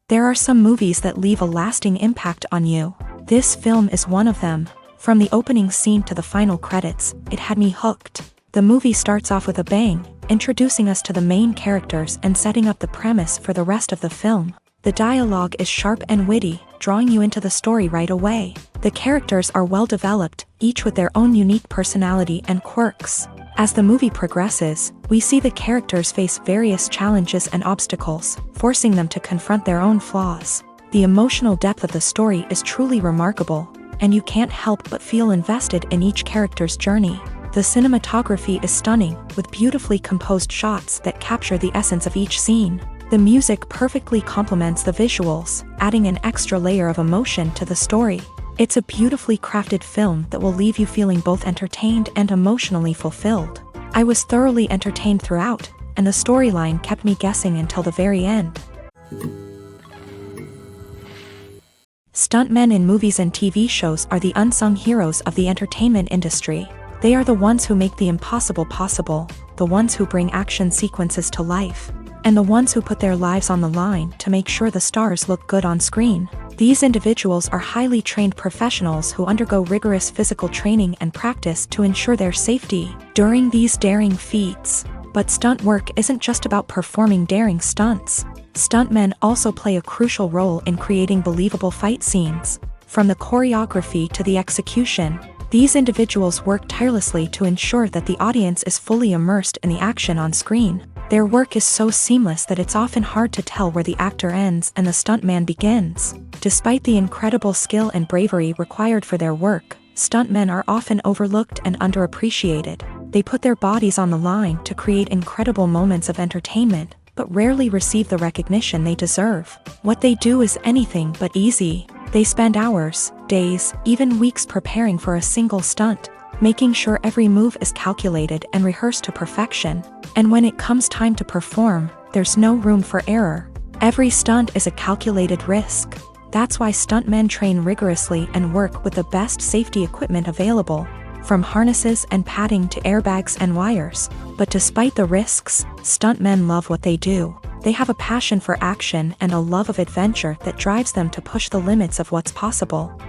There are some movies that leave a lasting impact on you. This film is one of them. From the opening scene to the final credits, it had me hooked. The movie starts off with a bang, introducing us to the main characters and setting up the premise for the rest of the film. The dialogue is sharp and witty, drawing you into the story right away. The characters are well developed, each with their own unique personality and quirks. As the movie progresses, we see the characters face various challenges and obstacles, forcing them to confront their own flaws. The emotional depth of the story is truly remarkable, and you can't help but feel invested in each character's journey. The cinematography is stunning, with beautifully composed shots that capture the essence of each scene. The music perfectly complements the visuals, adding an extra layer of emotion to the story. It's a beautifully crafted film that will leave you feeling both entertained and emotionally fulfilled. I was thoroughly entertained throughout, and the storyline kept me guessing until the very end. Stuntmen in movies and TV shows are the unsung heroes of the entertainment industry. They are the ones who make the impossible possible, the ones who bring action sequences to life, and the ones who put their lives on the line to make sure the stars look good on screen. These individuals are highly trained professionals who undergo rigorous physical training and practice to ensure their safety during these daring feats. But stunt work isn't just about performing daring stunts. Stuntmen also play a crucial role in creating believable fight scenes. From the choreography to the execution, these individuals work tirelessly to ensure that the audience is fully immersed in the action on screen. Their work is so seamless that it's often hard to tell where the actor ends and the stuntman begins. Despite the incredible skill and bravery required for their work, stuntmen are often overlooked and underappreciated. They put their bodies on the line to create incredible moments of entertainment, but rarely receive the recognition they deserve. What they do is anything but easy. They spend hours, days, even weeks preparing for a single stunt, making sure every move is calculated and rehearsed to perfection. And when it comes time to perform, there's no room for error. Every stunt is a calculated risk. That's why stuntmen train rigorously and work with the best safety equipment available, from harnesses and padding to airbags and wires. But despite the risks, stuntmen love what they do. They have a passion for action and a love of adventure that drives them to push the limits of what's possible.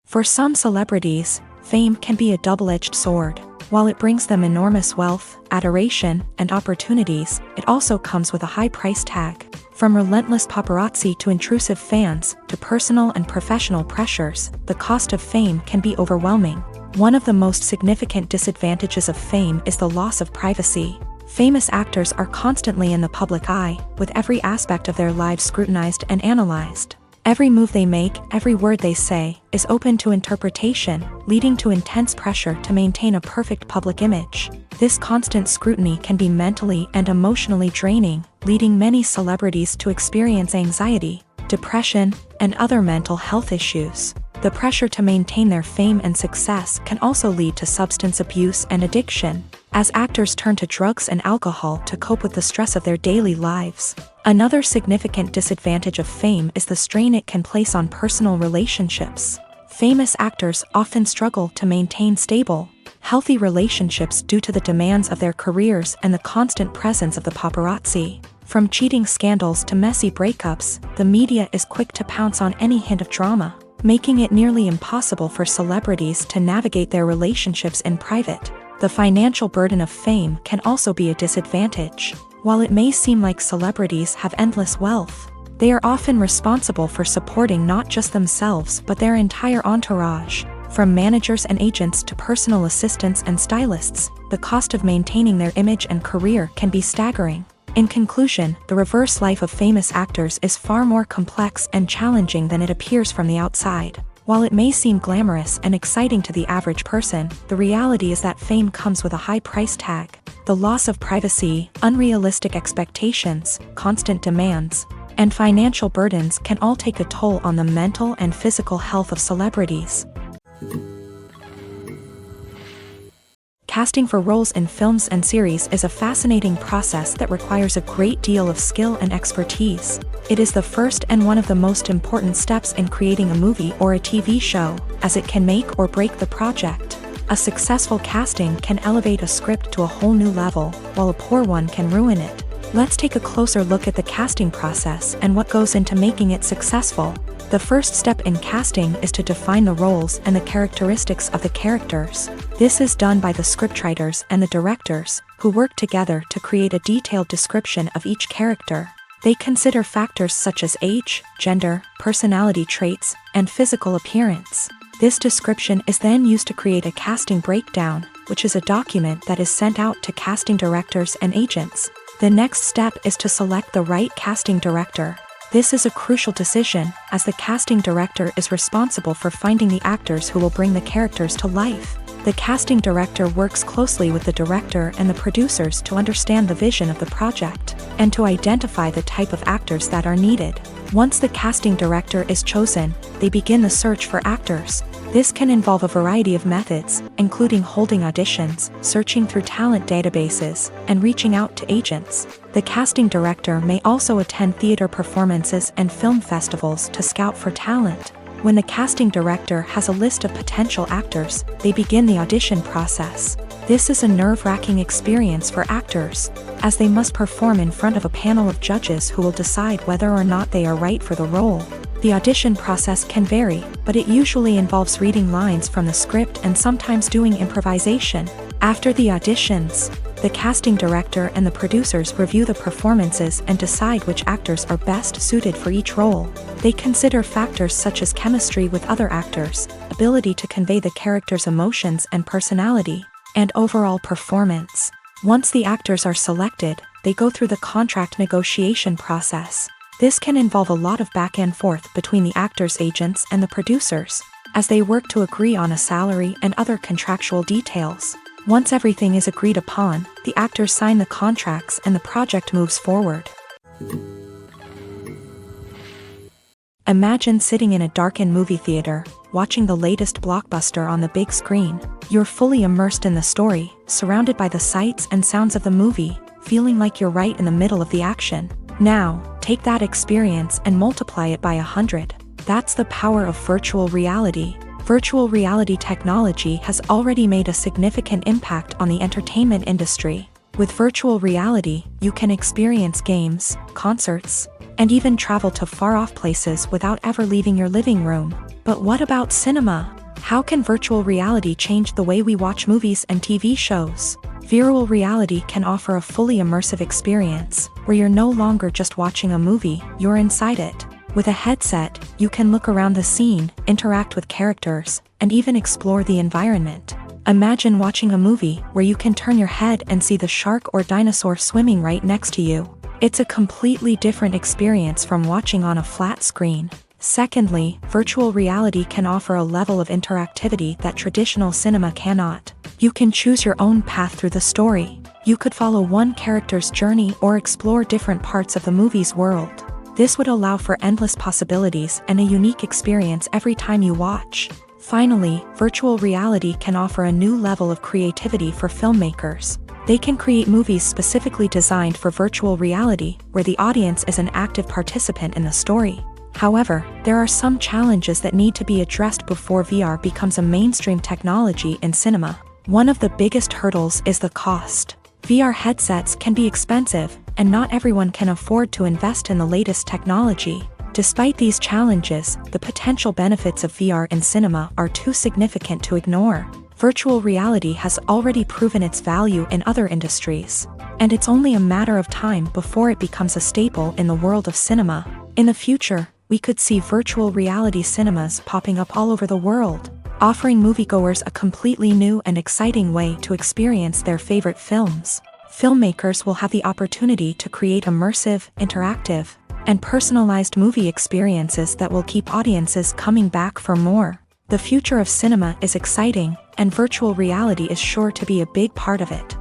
For some celebrities, fame can be a double-edged sword. While it brings them enormous wealth, adoration, and opportunities, it also comes with a high price tag. From relentless paparazzi to intrusive fans, to personal and professional pressures, the cost of fame can be overwhelming. One of the most significant disadvantages of fame is the loss of privacy. Famous actors are constantly in the public eye, with every aspect of their lives scrutinized and analyzed. Every move they make, every word they say, is open to interpretation, leading to intense pressure to maintain a perfect public image. This constant scrutiny can be mentally and emotionally draining, leading many celebrities to experience anxiety, depression, and other mental health issues. The pressure to maintain their fame and success can also lead to substance abuse and addiction, as actors turn to drugs and alcohol to cope with the stress of their daily lives. Another significant disadvantage of fame is the strain it can place on personal relationships. Famous actors often struggle to maintain stable, healthy relationships due to the demands of their careers and the constant presence of the paparazzi. From cheating scandals to messy breakups, the media is quick to pounce on any hint of drama, making it nearly impossible for celebrities to navigate their relationships in private. The financial burden of fame can also be a disadvantage. While it may seem like celebrities have endless wealth, they are often responsible for supporting not just themselves but their entire entourage. From managers and agents to personal assistants and stylists, the cost of maintaining their image and career can be staggering. In conclusion, the reverse life of famous actors is far more complex and challenging than it appears from the outside. While it may seem glamorous and exciting to the average person, the reality is that fame comes with a high price tag. The loss of privacy, unrealistic expectations, constant demands, and financial burdens can all take a toll on the mental and physical health of celebrities. Casting for roles in films and series is a fascinating process that requires a great deal of skill and expertise. It is the first and one of the most important steps in creating a movie or a TV show, as it can make or break the project. A successful casting can elevate a script to a whole new level, while a poor one can ruin it. Let's take a closer look at the casting process and what goes into making it successful. The first step in casting is to define the roles and the characteristics of the characters. This is done by the scriptwriters and the directors, who work together to create a detailed description of each character. They consider factors such as age, gender, personality traits, and physical appearance. This description is then used to create a casting breakdown, which is a document that is sent out to casting directors and agents. The next step is to select the right casting director. This is a crucial decision, as the casting director is responsible for finding the actors who will bring the characters to life. The casting director works closely with the director and the producers to understand the vision of the project, and to identify the type of actors that are needed. Once the casting director is chosen, they begin the search for actors. This can involve a variety of methods, including holding auditions, searching through talent databases, and reaching out to agents. The casting director may also attend theater performances and film festivals to scout for talent. When the casting director has a list of potential actors, they begin the audition process. This is a nerve-wracking experience for actors, as they must perform in front of a panel of judges who will decide whether or not they are right for the role. The audition process can vary, but it usually involves reading lines from the script and sometimes doing improvisation. After the auditions, the casting director and the producers review the performances and decide which actors are best suited for each role. They consider factors such as chemistry with other actors, ability to convey the character's emotions and personality, and overall performance. Once the actors are selected, they go through the contract negotiation process. This can involve a lot of back and forth between the actors' agents and the producers, as they work to agree on a salary and other contractual details. Once everything is agreed upon, the actors sign the contracts and the project moves forward. Imagine sitting in a darkened movie theater, watching the latest blockbuster on the big screen. You're fully immersed in the story, surrounded by the sights and sounds of the movie, feeling like you're right in the middle of the action. Now, take that experience and multiply it by 100. That's the power of virtual reality. Virtual reality technology has already made a significant impact on the entertainment industry. With virtual reality, you can experience games, concerts, and even travel to far-off places without ever leaving your living room. But what about cinema? How can virtual reality change the way we watch movies and TV shows? Virtual reality can offer a fully immersive experience, where you're no longer just watching a movie, you're inside it. With a headset, you can look around the scene, interact with characters, and even explore the environment. Imagine watching a movie where you can turn your head and see the shark or dinosaur swimming right next to you. It's a completely different experience from watching on a flat screen. Secondly, virtual reality can offer a level of interactivity that traditional cinema cannot. You can choose your own path through the story. You could follow one character's journey or explore different parts of the movie's world. This would allow for endless possibilities and a unique experience every time you watch. Finally, virtual reality can offer a new level of creativity for filmmakers. They can create movies specifically designed for virtual reality, where the audience is an active participant in the story. However, there are some challenges that need to be addressed before VR becomes a mainstream technology in cinema. One of the biggest hurdles is the cost. VR headsets can be expensive, and not everyone can afford to invest in the latest technology. Despite these challenges, the potential benefits of VR in cinema are too significant to ignore. Virtual reality has already proven its value in other industries. and it's only a matter of time before it becomes a staple in the world of cinema. In the future, we could see virtual reality cinemas popping up all over the world, offering moviegoers a completely new and exciting way to experience their favorite films. Filmmakers will have the opportunity to create immersive, interactive, and personalized movie experiences that will keep audiences coming back for more. The future of cinema is exciting, and virtual reality is sure to be a big part of it.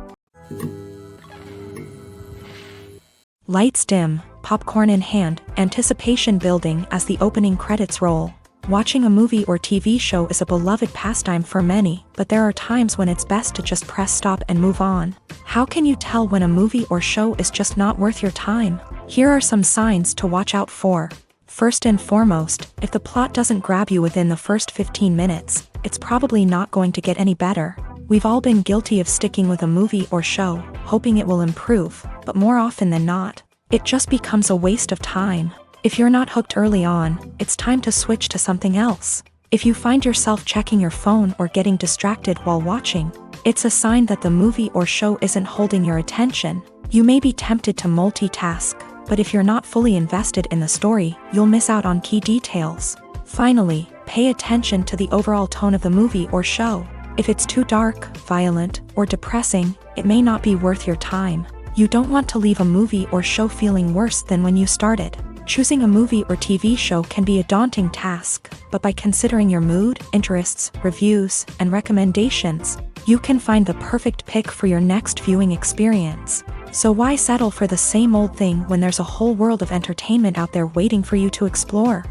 Lights dim, popcorn in hand, anticipation building as the opening credits roll. Watching a movie or TV show is a beloved pastime for many, but there are times when it's best to just press stop and move on. How can you tell when a movie or show is just not worth your time? Here are some signs to watch out for. First and foremost, if the plot doesn't grab you within the first 15 minutes, it's probably not going to get any better. We've all been guilty of sticking with a movie or show, hoping it will improve, but more often than not, it just becomes a waste of time. If you're not hooked early on, it's time to switch to something else. If you find yourself checking your phone or getting distracted while watching, it's a sign that the movie or show isn't holding your attention. You may be tempted to multitask, but if you're not fully invested in the story, you'll miss out on key details. Finally, pay attention to the overall tone of the movie or show. If it's too dark, violent, or depressing, it may not be worth your time. You don't want to leave a movie or show feeling worse than when you started. Choosing a movie or TV show can be a daunting task, but by considering your mood, interests, reviews, and recommendations, you can find the perfect pick for your next viewing experience. So why settle for the same old thing when there's a whole world of entertainment out there waiting for you to explore?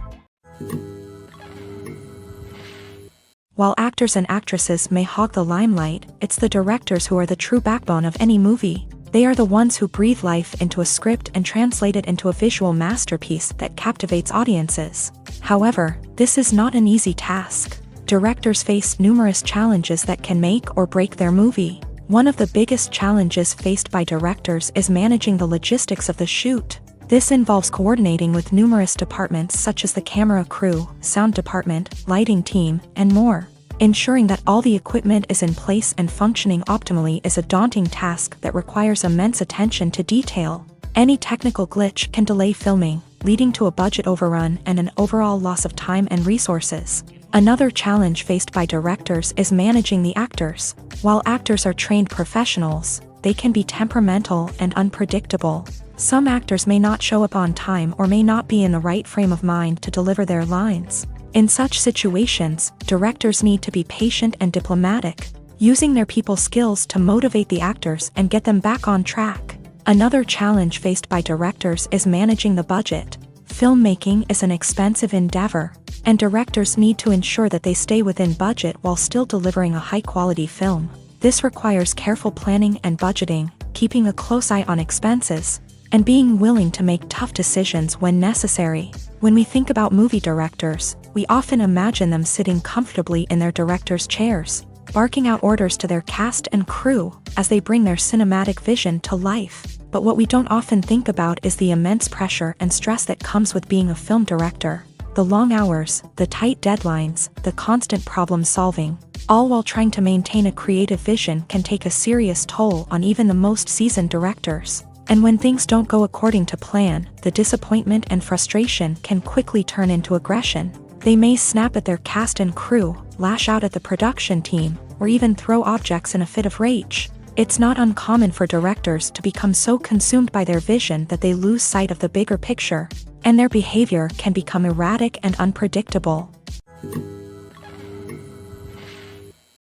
While actors and actresses may hog the limelight, it's the directors who are the true backbone of any movie. They are the ones who breathe life into a script and translate it into a visual masterpiece that captivates audiences. However, this is not an easy task. Directors face numerous challenges that can make or break their movie. One of the biggest challenges faced by directors is managing the logistics of the shoot. This involves coordinating with numerous departments such as the camera crew, sound department, lighting team, and more. Ensuring that all the equipment is in place and functioning optimally is a daunting task that requires immense attention to detail. Any technical glitch can delay filming, leading to a budget overrun and an overall loss of time and resources. Another challenge faced by directors is managing the actors. While actors are trained professionals, they can be temperamental and unpredictable. Some actors may not show up on time or may not be in the right frame of mind to deliver their lines. In such situations, directors need to be patient and diplomatic, using their people skills to motivate the actors and get them back on track. Another challenge faced by directors is managing the budget. Filmmaking is an expensive endeavor, and directors need to ensure that they stay within budget while still delivering a high-quality film. This requires careful planning and budgeting, keeping a close eye on expenses, and being willing to make tough decisions when necessary. When we think about movie directors, we often imagine them sitting comfortably in their director's chairs, barking out orders to their cast and crew as they bring their cinematic vision to life. But what we don't often think about is the immense pressure and stress that comes with being a film director. The long hours, the tight deadlines, the constant problem solving, all while trying to maintain a creative vision can take a serious toll on even the most seasoned directors. And when things don't go according to plan, the disappointment and frustration can quickly turn into aggression. They may snap at their cast and crew, lash out at the production team, or even throw objects in a fit of rage. It's not uncommon for directors to become so consumed by their vision that they lose sight of the bigger picture, and their behavior can become erratic and unpredictable.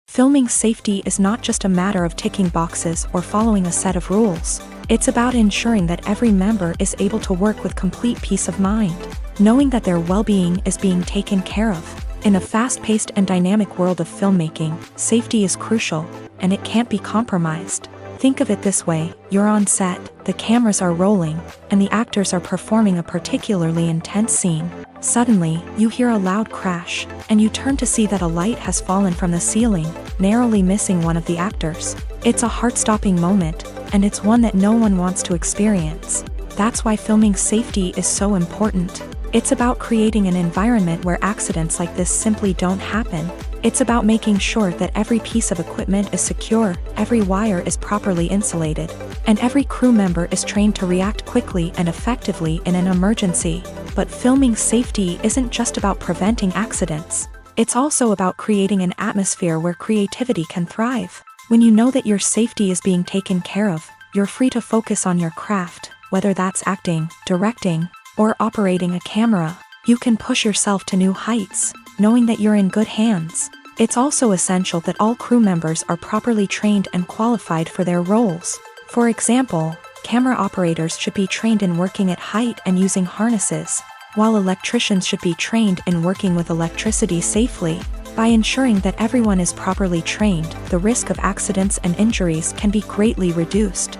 Filming safety is not just a matter of ticking boxes or following a set of rules. It's about ensuring that every member is able to work with complete peace of mind, knowing that their well-being is being taken care of. In a fast-paced and dynamic world of filmmaking, safety is crucial, and it can't be compromised. Think of it this way: you're on set, the cameras are rolling, and the actors are performing a particularly intense scene. Suddenly, you hear a loud crash, and you turn to see that a light has fallen from the ceiling, narrowly missing one of the actors. It's a heart-stopping moment, and it's one that no one wants to experience. That's why filming safety is so important. It's about creating an environment where accidents like this simply don't happen. It's about making sure that every piece of equipment is secure, every wire is properly insulated, and every crew member is trained to react quickly and effectively in an emergency. But filming safety isn't just about preventing accidents. It's also about creating an atmosphere where creativity can thrive. When you know that your safety is being taken care of, you're free to focus on your craft, whether that's acting, directing, or operating a camera. You can push yourself to new heights, knowing that you're in good hands. It's also essential that all crew members are properly trained and qualified for their roles. For example, camera operators should be trained in working at height and using harnesses, while electricians should be trained in working with electricity safely. By ensuring that everyone is properly trained, the risk of accidents and injuries can be greatly reduced.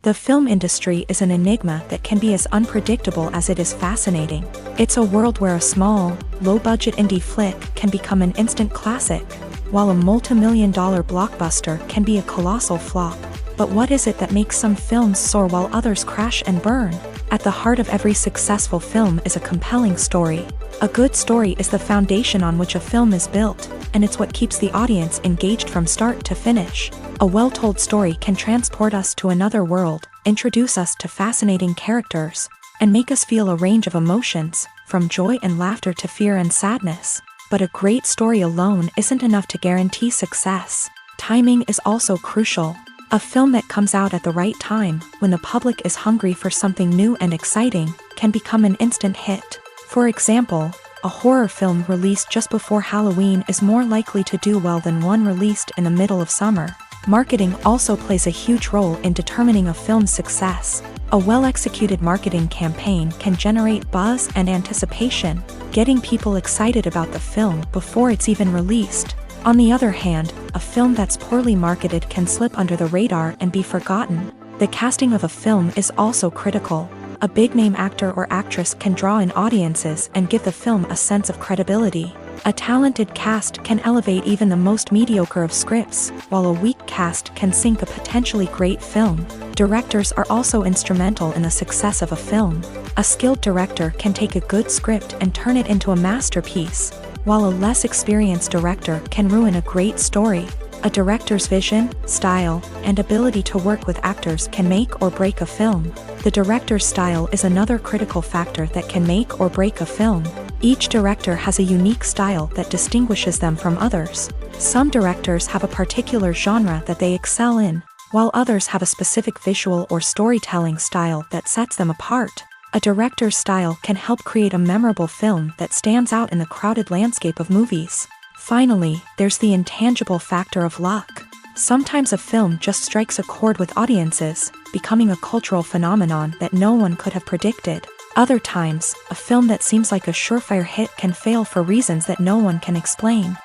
The film industry is an enigma that can be as unpredictable as it is fascinating. It's a world where a small, low-budget indie flick can become an instant classic, while a multi-million-dollar blockbuster can be a colossal flop. But what is it that makes some films soar while others crash and burn? At the heart of every successful film is a compelling story. A good story is the foundation on which a film is built, and it's what keeps the audience engaged from start to finish. A well-told story can transport us to another world, introduce us to fascinating characters, and make us feel a range of emotions, from joy and laughter to fear and sadness. But a great story alone isn't enough to guarantee success. Timing is also crucial. A film that comes out at the right time, when the public is hungry for something new and exciting, can become an instant hit. For example, a horror film released just before Halloween is more likely to do well than one released in the middle of summer. Marketing also plays a huge role in determining a film's success. A well-executed marketing campaign can generate buzz and anticipation, getting people excited about the film before it's even released. On the other hand, a film that's poorly marketed can slip under the radar and be forgotten. The casting of a film is also critical. A big-name actor or actress can draw in audiences and give the film a sense of credibility. A talented cast can elevate even the most mediocre of scripts, while a weak cast can sink a potentially great film. Directors are also instrumental in the success of a film. A skilled director can take a good script and turn it into a masterpiece, while a less experienced director can ruin a great story. A director's vision, style, and ability to work with actors can make or break a film. The director's style is another critical factor that can make or break a film. Each director has a unique style that distinguishes them from others. Some directors have a particular genre that they excel in, while others have a specific visual or storytelling style that sets them apart. A director's style can help create a memorable film that stands out in the crowded landscape of movies. Finally, there's the intangible factor of luck. Sometimes a film just strikes a chord with audiences, becoming a cultural phenomenon that no one could have predicted. Other times, a film that seems like a surefire hit can fail for reasons that no one can explain.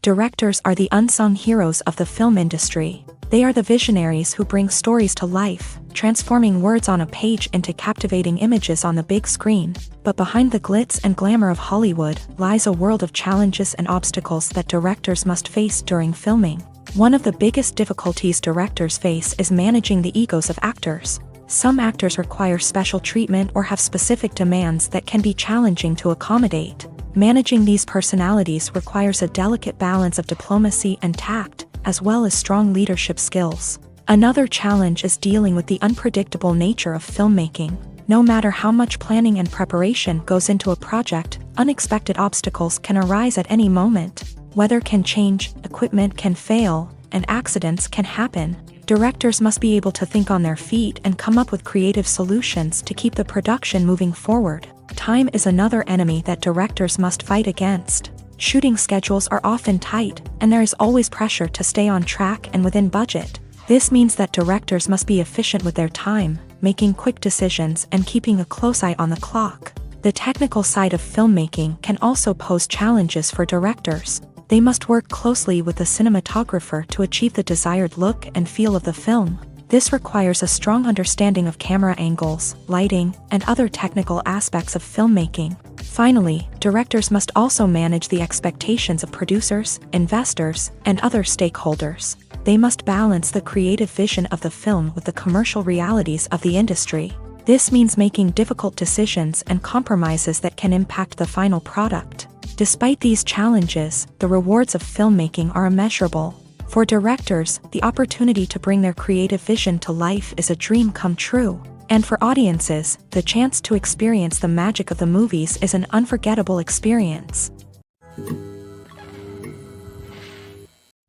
Directors are the unsung heroes of the film industry. They are the visionaries who bring stories to life, transforming words on a page into captivating images on the big screen. But behind the glitz and glamour of Hollywood lies a world of challenges and obstacles that directors must face during filming. One of the biggest difficulties directors face is managing the egos of actors. Some actors require special treatment or have specific demands that can be challenging to accommodate. Managing these personalities requires a delicate balance of diplomacy and tact, as well as strong leadership skills. Another challenge is dealing with the unpredictable nature of filmmaking. No matter how much planning and preparation goes into a project, unexpected obstacles can arise at any moment. Weather can change, equipment can fail, and accidents can happen. Directors must be able to think on their feet and come up with creative solutions to keep the production moving forward. Time is another enemy that directors must fight against. Shooting schedules are often tight, and there is always pressure to stay on track and within budget. This means that directors must be efficient with their time, making quick decisions and keeping a close eye on the clock. The technical side of filmmaking can also pose challenges for directors. They must work closely with the cinematographer to achieve the desired look and feel of the film. This requires a strong understanding of camera angles, lighting, and other technical aspects of filmmaking. Finally, directors must also manage the expectations of producers, investors, and other stakeholders. They must balance the creative vision of the film with the commercial realities of the industry. This means making difficult decisions and compromises that can impact the final product. Despite these challenges, the rewards of filmmaking are immeasurable. For directors, the opportunity to bring their creative vision to life is a dream come true. And for audiences, the chance to experience the magic of the movies is an unforgettable experience.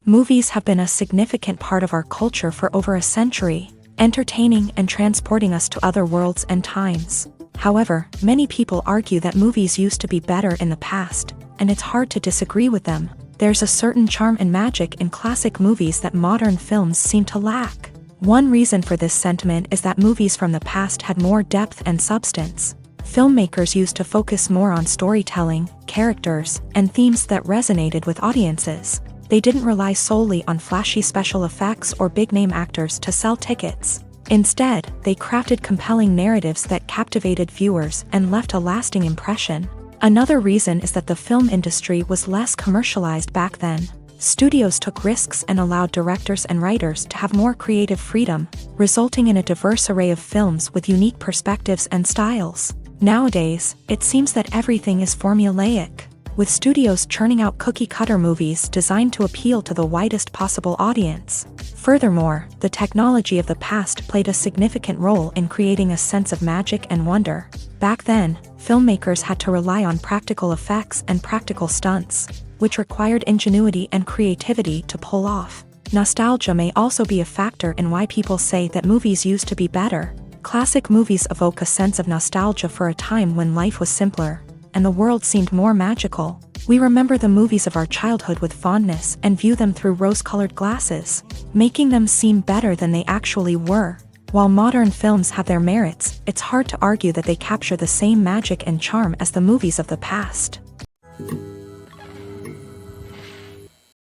Movies have been a significant part of our culture for over a century, entertaining and transporting us to other worlds and times. However, many people argue that movies used to be better in the past, and it's hard to disagree with them. There's a certain charm and magic in classic movies that modern films seem to lack. One reason for this sentiment is that movies from the past had more depth and substance. Filmmakers used to focus more on storytelling, characters, and themes that resonated with audiences. They didn't rely solely on flashy special effects or big-name actors to sell tickets. Instead, they crafted compelling narratives that captivated viewers and left a lasting impression. Another reason is that the film industry was less commercialized back then. Studios took risks and allowed directors and writers to have more creative freedom, resulting in a diverse array of films with unique perspectives and styles. Nowadays, it seems that everything is formulaic, with studios churning out cookie-cutter movies designed to appeal to the widest possible audience. Furthermore, the technology of the past played a significant role in creating a sense of magic and wonder. Back then, filmmakers had to rely on practical effects and practical stunts, which required ingenuity and creativity to pull off. Nostalgia may also be a factor in why people say that movies used to be better. Classic movies evoke a sense of nostalgia for a time when life was simpler, and the world seemed more magical. We remember the movies of our childhood with fondness and view them through rose-colored glasses, making them seem better than they actually were. While modern films have their merits, it's hard to argue that they capture the same magic and charm as the movies of the past.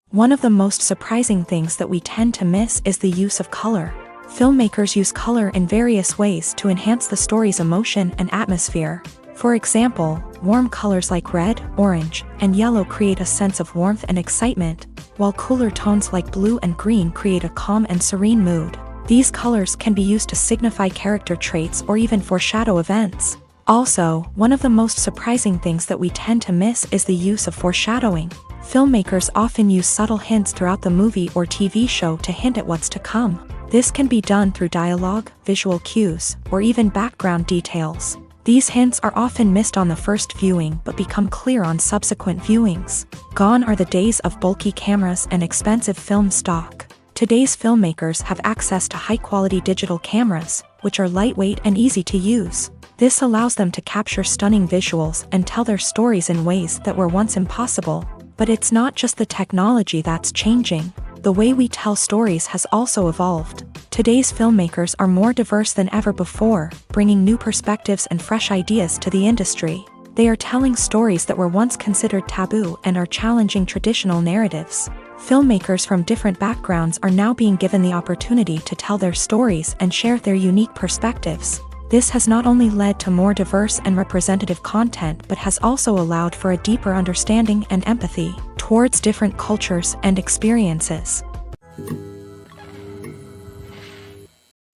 One of the most surprising things that we tend to miss is the use of color. Filmmakers use color in various ways to enhance the story's emotion and atmosphere. For example, warm colors like red, orange, and yellow create a sense of warmth and excitement, while cooler tones like blue and green create a calm and serene mood. These colors can be used to signify character traits or even foreshadow events. Also, one of the most surprising things that we tend to miss is the use of foreshadowing. Filmmakers often use subtle hints throughout the movie or TV show to hint at what's to come. This can be done through dialogue, visual cues, or even background details. These hints are often missed on the first viewing but become clear on subsequent viewings. Gone are the days of bulky cameras and expensive film stock. Today's filmmakers have access to high-quality digital cameras, which are lightweight and easy to use. This allows them to capture stunning visuals and tell their stories in ways that were once impossible. But it's not just the technology that's changing. The way we tell stories has also evolved. Today's filmmakers are more diverse than ever before, bringing new perspectives and fresh ideas to the industry. They are telling stories that were once considered taboo and are challenging traditional narratives. Filmmakers from different backgrounds are now being given the opportunity to tell their stories and share their unique perspectives. This has not only led to more diverse and representative content but has also allowed for a deeper understanding and empathy towards different cultures and experiences.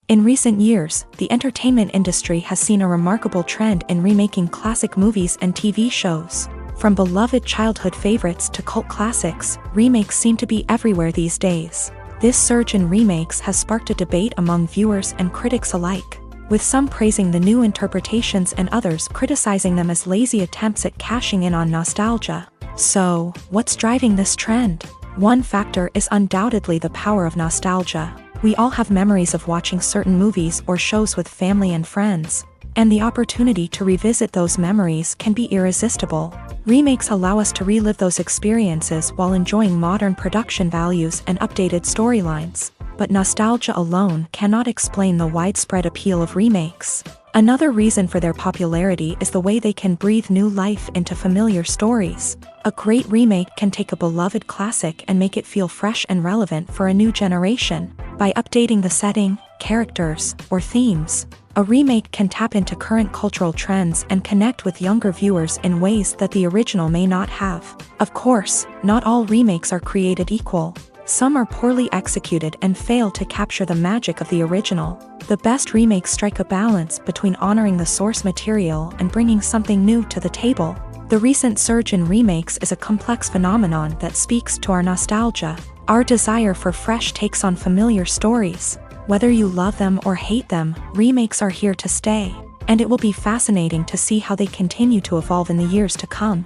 In recent years, the entertainment industry has seen a remarkable trend in remaking classic movies and TV shows. From beloved childhood favorites to cult classics, remakes seem to be everywhere these days. This surge in remakes has sparked a debate among viewers and critics alike, with some praising the new interpretations and others criticizing them as lazy attempts at cashing in on nostalgia. So, what's driving this trend? One factor is undoubtedly the power of nostalgia. We all have memories of watching certain movies or shows with family and friends, and the opportunity to revisit those memories can be irresistible. Remakes allow us to relive those experiences while enjoying modern production values and updated storylines. But nostalgia alone cannot explain the widespread appeal of remakes. Another reason for their popularity is the way they can breathe new life into familiar stories. A great remake can take a beloved classic and make it feel fresh and relevant for a new generation. By updating the setting, characters, or themes, a remake can tap into current cultural trends and connect with younger viewers in ways that the original may not have. Of course, not all remakes are created equal. Some are poorly executed and fail to capture the magic of the original. The best remakes strike a balance between honoring the source material and bringing something new to the table. The recent surge in remakes is a complex phenomenon that speaks to our nostalgia, our desire for fresh takes on familiar stories. Whether you love them or hate them, remakes are here to stay, and it will be fascinating to see how they continue to evolve in the years to come.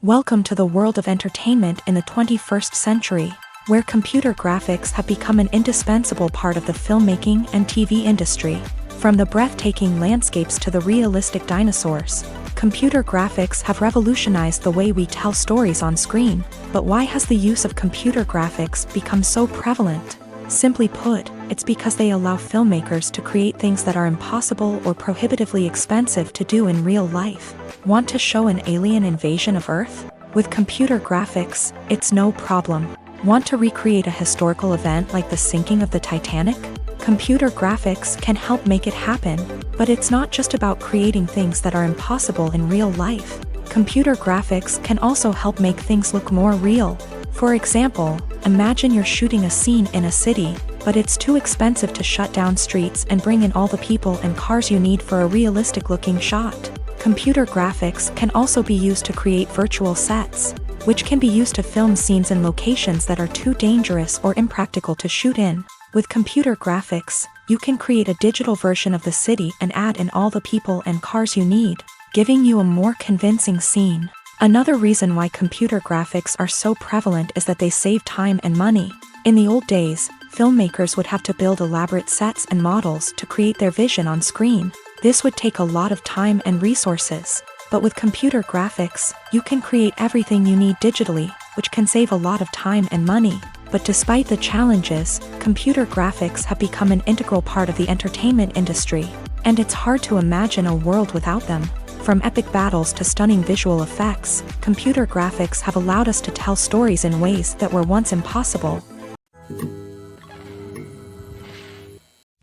Welcome to the world of entertainment in the 21st century, where computer graphics have become an indispensable part of the filmmaking and TV industry. From the breathtaking landscapes to the realistic dinosaurs, computer graphics have revolutionized the way we tell stories on screen. But why has the use of computer graphics become so prevalent? Simply put, it's because they allow filmmakers to create things that are impossible or prohibitively expensive to do in real life. Want to show an alien invasion of Earth? With computer graphics, it's no problem. Want to recreate a historical event like the sinking of the Titanic? Computer graphics can help make it happen, but it's not just about creating things that are impossible in real life. Computer graphics can also help make things look more real. For example, imagine you're shooting a scene in a city, but it's too expensive to shut down streets and bring in all the people and cars you need for a realistic-looking shot. Computer graphics can also be used to create virtual sets, which can be used to film scenes in locations that are too dangerous or impractical to shoot in. With computer graphics, you can create a digital version of the city and add in all the people and cars you need, giving you a more convincing scene. Another reason why computer graphics are so prevalent is that they save time and money. In the old days, filmmakers would have to build elaborate sets and models to create their vision on screen. This would take a lot of time and resources. But with computer graphics, you can create everything you need digitally, which can save a lot of time and money. But despite the challenges, computer graphics have become an integral part of the entertainment industry, and it's hard to imagine a world without them. From epic battles to stunning visual effects, computer graphics have allowed us to tell stories in ways that were once impossible.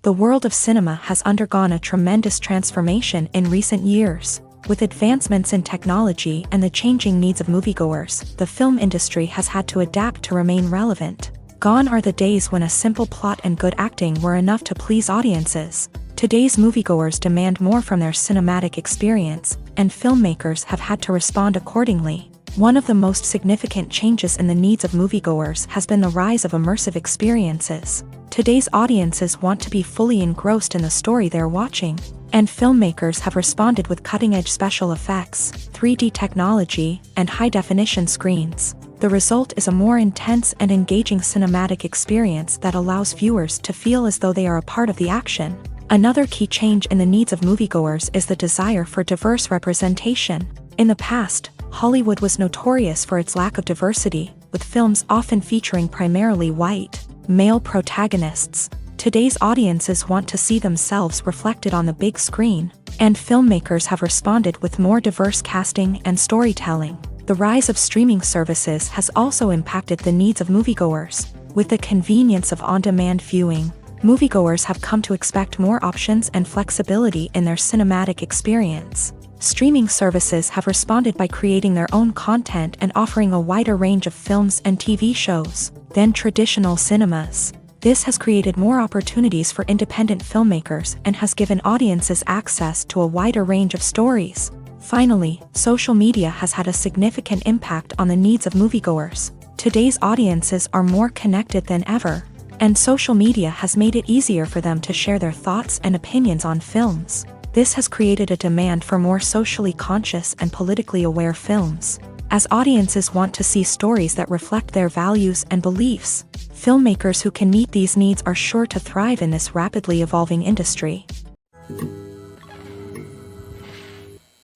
The world of cinema has undergone a tremendous transformation in recent years. With advancements in technology and the changing needs of moviegoers, the film industry has had to adapt to remain relevant. Gone are the days when a simple plot and good acting were enough to please audiences. Today's moviegoers demand more from their cinematic experience, and filmmakers have had to respond accordingly. One of the most significant changes in the needs of moviegoers has been the rise of immersive experiences. Today's audiences want to be fully engrossed in the story they're watching, and filmmakers have responded with cutting-edge special effects, 3D technology, and high-definition screens. The result is a more intense and engaging cinematic experience that allows viewers to feel as though they are a part of the action. Another key change in the needs of moviegoers is the desire for diverse representation. In the past, Hollywood was notorious for its lack of diversity, with films often featuring primarily white, male protagonists. Today's audiences want to see themselves reflected on the big screen, and filmmakers have responded with more diverse casting and storytelling. The rise of streaming services has also impacted the needs of moviegoers. With the convenience of on-demand viewing, moviegoers have come to expect more options and flexibility in their cinematic experience. Streaming services have responded by creating their own content and offering a wider range of films and TV shows than traditional cinemas. This has created more opportunities for independent filmmakers and has given audiences access to a wider range of stories. Finally, social media has had a significant impact on the needs of moviegoers. Today's audiences are more connected than ever, and social media has made it easier for them to share their thoughts and opinions on films. This has created a demand for more socially conscious and politically aware films. As audiences want to see stories that reflect their values and beliefs, filmmakers who can meet these needs are sure to thrive in this rapidly evolving industry.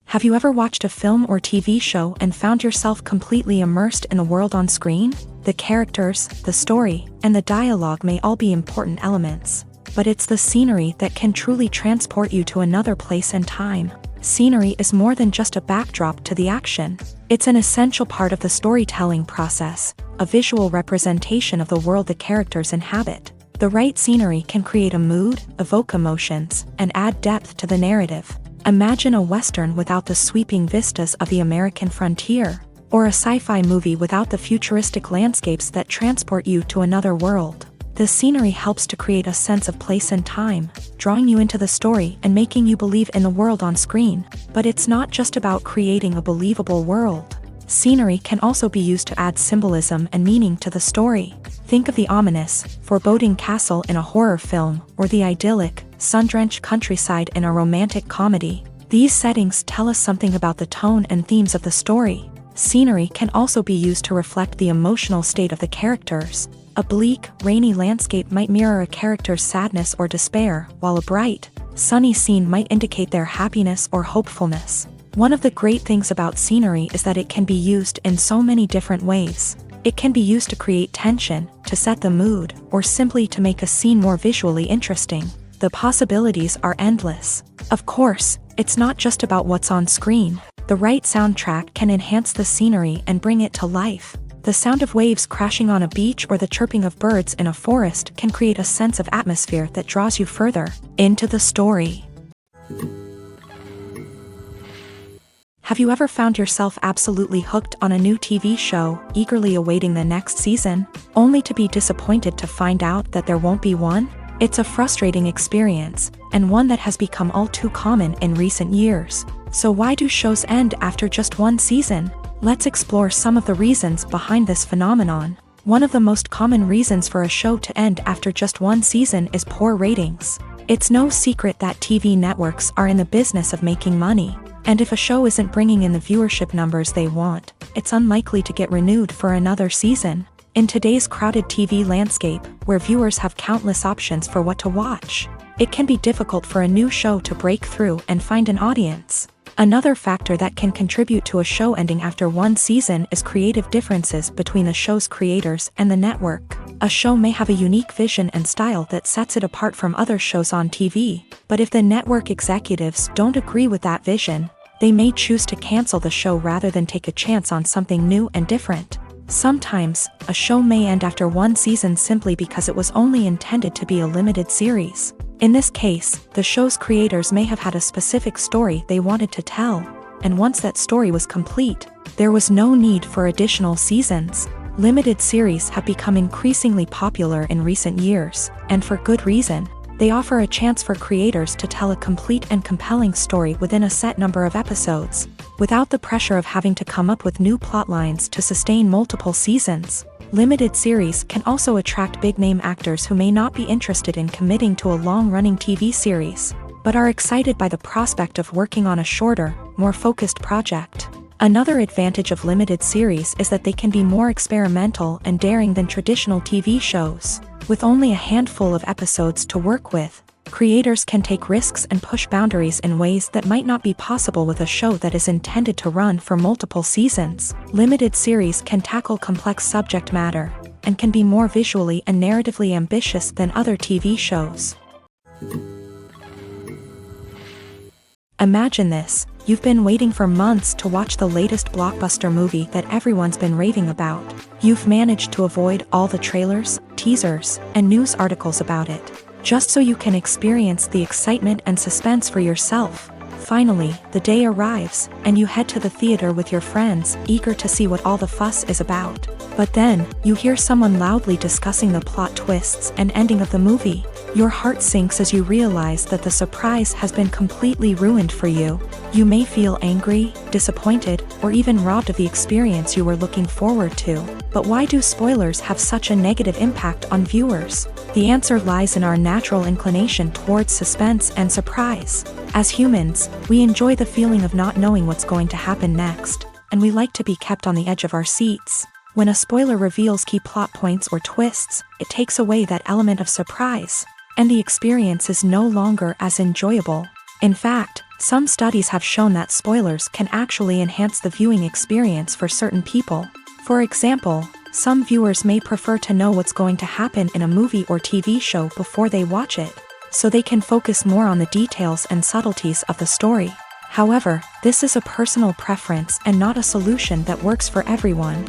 Have you ever watched a film or TV show and found yourself completely immersed in the world on screen? The characters, the story, and the dialogue may all be important elements, but it's the scenery that can truly transport you to another place and time. Scenery is more than just a backdrop to the action. It's an essential part of the storytelling process, a visual representation of the world the characters inhabit. The right scenery can create a mood, evoke emotions, and add depth to the narrative. Imagine a Western without the sweeping vistas of the American frontier. or a sci-fi movie without the futuristic landscapes that transport you to another world. The scenery helps to create a sense of place and time, drawing you into the story and making you believe in the world on screen. But it's not just about creating a believable world. Scenery can also be used to add symbolism and meaning to the story. Think of the ominous, foreboding castle in a horror film, or the idyllic, sun-drenched countryside in a romantic comedy. These settings tell us something about the tone and themes of the story. Scenery can also be used to reflect the emotional state of the characters. A bleak, rainy landscape might mirror a character's sadness or despair, while a bright, sunny scene might indicate their happiness or hopefulness. One of the great things about scenery is that it can be used in so many different ways. It can be used to create tension, to set the mood, or simply to make a scene more visually interesting. The possibilities are endless. Of course, it's not just about what's on screen. The right soundtrack can enhance the scenery and bring it to life. The sound of waves crashing on a beach or the chirping of birds in a forest can create a sense of atmosphere that draws you further into the story. Have you ever found yourself absolutely hooked on a new TV show, eagerly awaiting the next season, only to be disappointed to find out that there won't be one? It's a frustrating experience, and one that has become all too common in recent years. So why do shows end after just one season? Let's explore some of the reasons behind this phenomenon. One of the most common reasons for a show to end after just one season is poor ratings. It's no secret that TV networks are in the business of making money. And if a show isn't bringing in the viewership numbers they want, it's unlikely to get renewed for another season. In today's crowded TV landscape, where viewers have countless options for what to watch, it can be difficult for a new show to break through and find an audience. Another factor that can contribute to a show ending after one season is creative differences between the show's creators and the network. A show may have a unique vision and style that sets it apart from other shows on TV, but if the network executives don't agree with that vision, they may choose to cancel the show rather than take a chance on something new and different. Sometimes, a show may end after one season simply because it was only intended to be a limited series. In this case, the show's creators may have had a specific story they wanted to tell, and once that story was complete, there was no need for additional seasons. Limited series have become increasingly popular in recent years, and for good reason. They offer a chance for creators to tell a complete and compelling story within a set number of episodes, without the pressure of having to come up with new plotlines to sustain multiple seasons. Limited series can also attract big-name actors who may not be interested in committing to a long-running TV series, but are excited by the prospect of working on a shorter, more focused project. Another advantage of limited series is that they can be more experimental and daring than traditional TV shows. With only a handful of episodes to work with, creators can take risks and push boundaries in ways that might not be possible with a show that is intended to run for multiple seasons. Limited series can tackle complex subject matter, and can be more visually and narratively ambitious than other TV shows. Imagine this. You've been waiting for months to watch the latest blockbuster movie that everyone's been raving about. You've managed to avoid all the trailers, teasers, and news articles about it, just so you can experience the excitement and suspense for yourself. Finally, the day arrives, and you head to the theater with your friends, eager to see what all the fuss is about. But then, you hear someone loudly discussing the plot twists and ending of the movie. Your heart sinks as you realize that the surprise has been completely ruined for you. You may feel angry, disappointed, or even robbed of the experience you were looking forward to. But why do spoilers have such a negative impact on viewers? The answer lies in our natural inclination towards suspense and surprise. As humans, we enjoy the feeling of not knowing what's going to happen next, and we like to be kept on the edge of our seats. When a spoiler reveals key plot points or twists, it takes away that element of surprise, and the experience is no longer as enjoyable. In fact, some studies have shown that spoilers can actually enhance the viewing experience for certain people. For example, some viewers may prefer to know what's going to happen in a movie or TV show before they watch it, so they can focus more on the details and subtleties of the story. However, this is a personal preference and not a solution that works for everyone.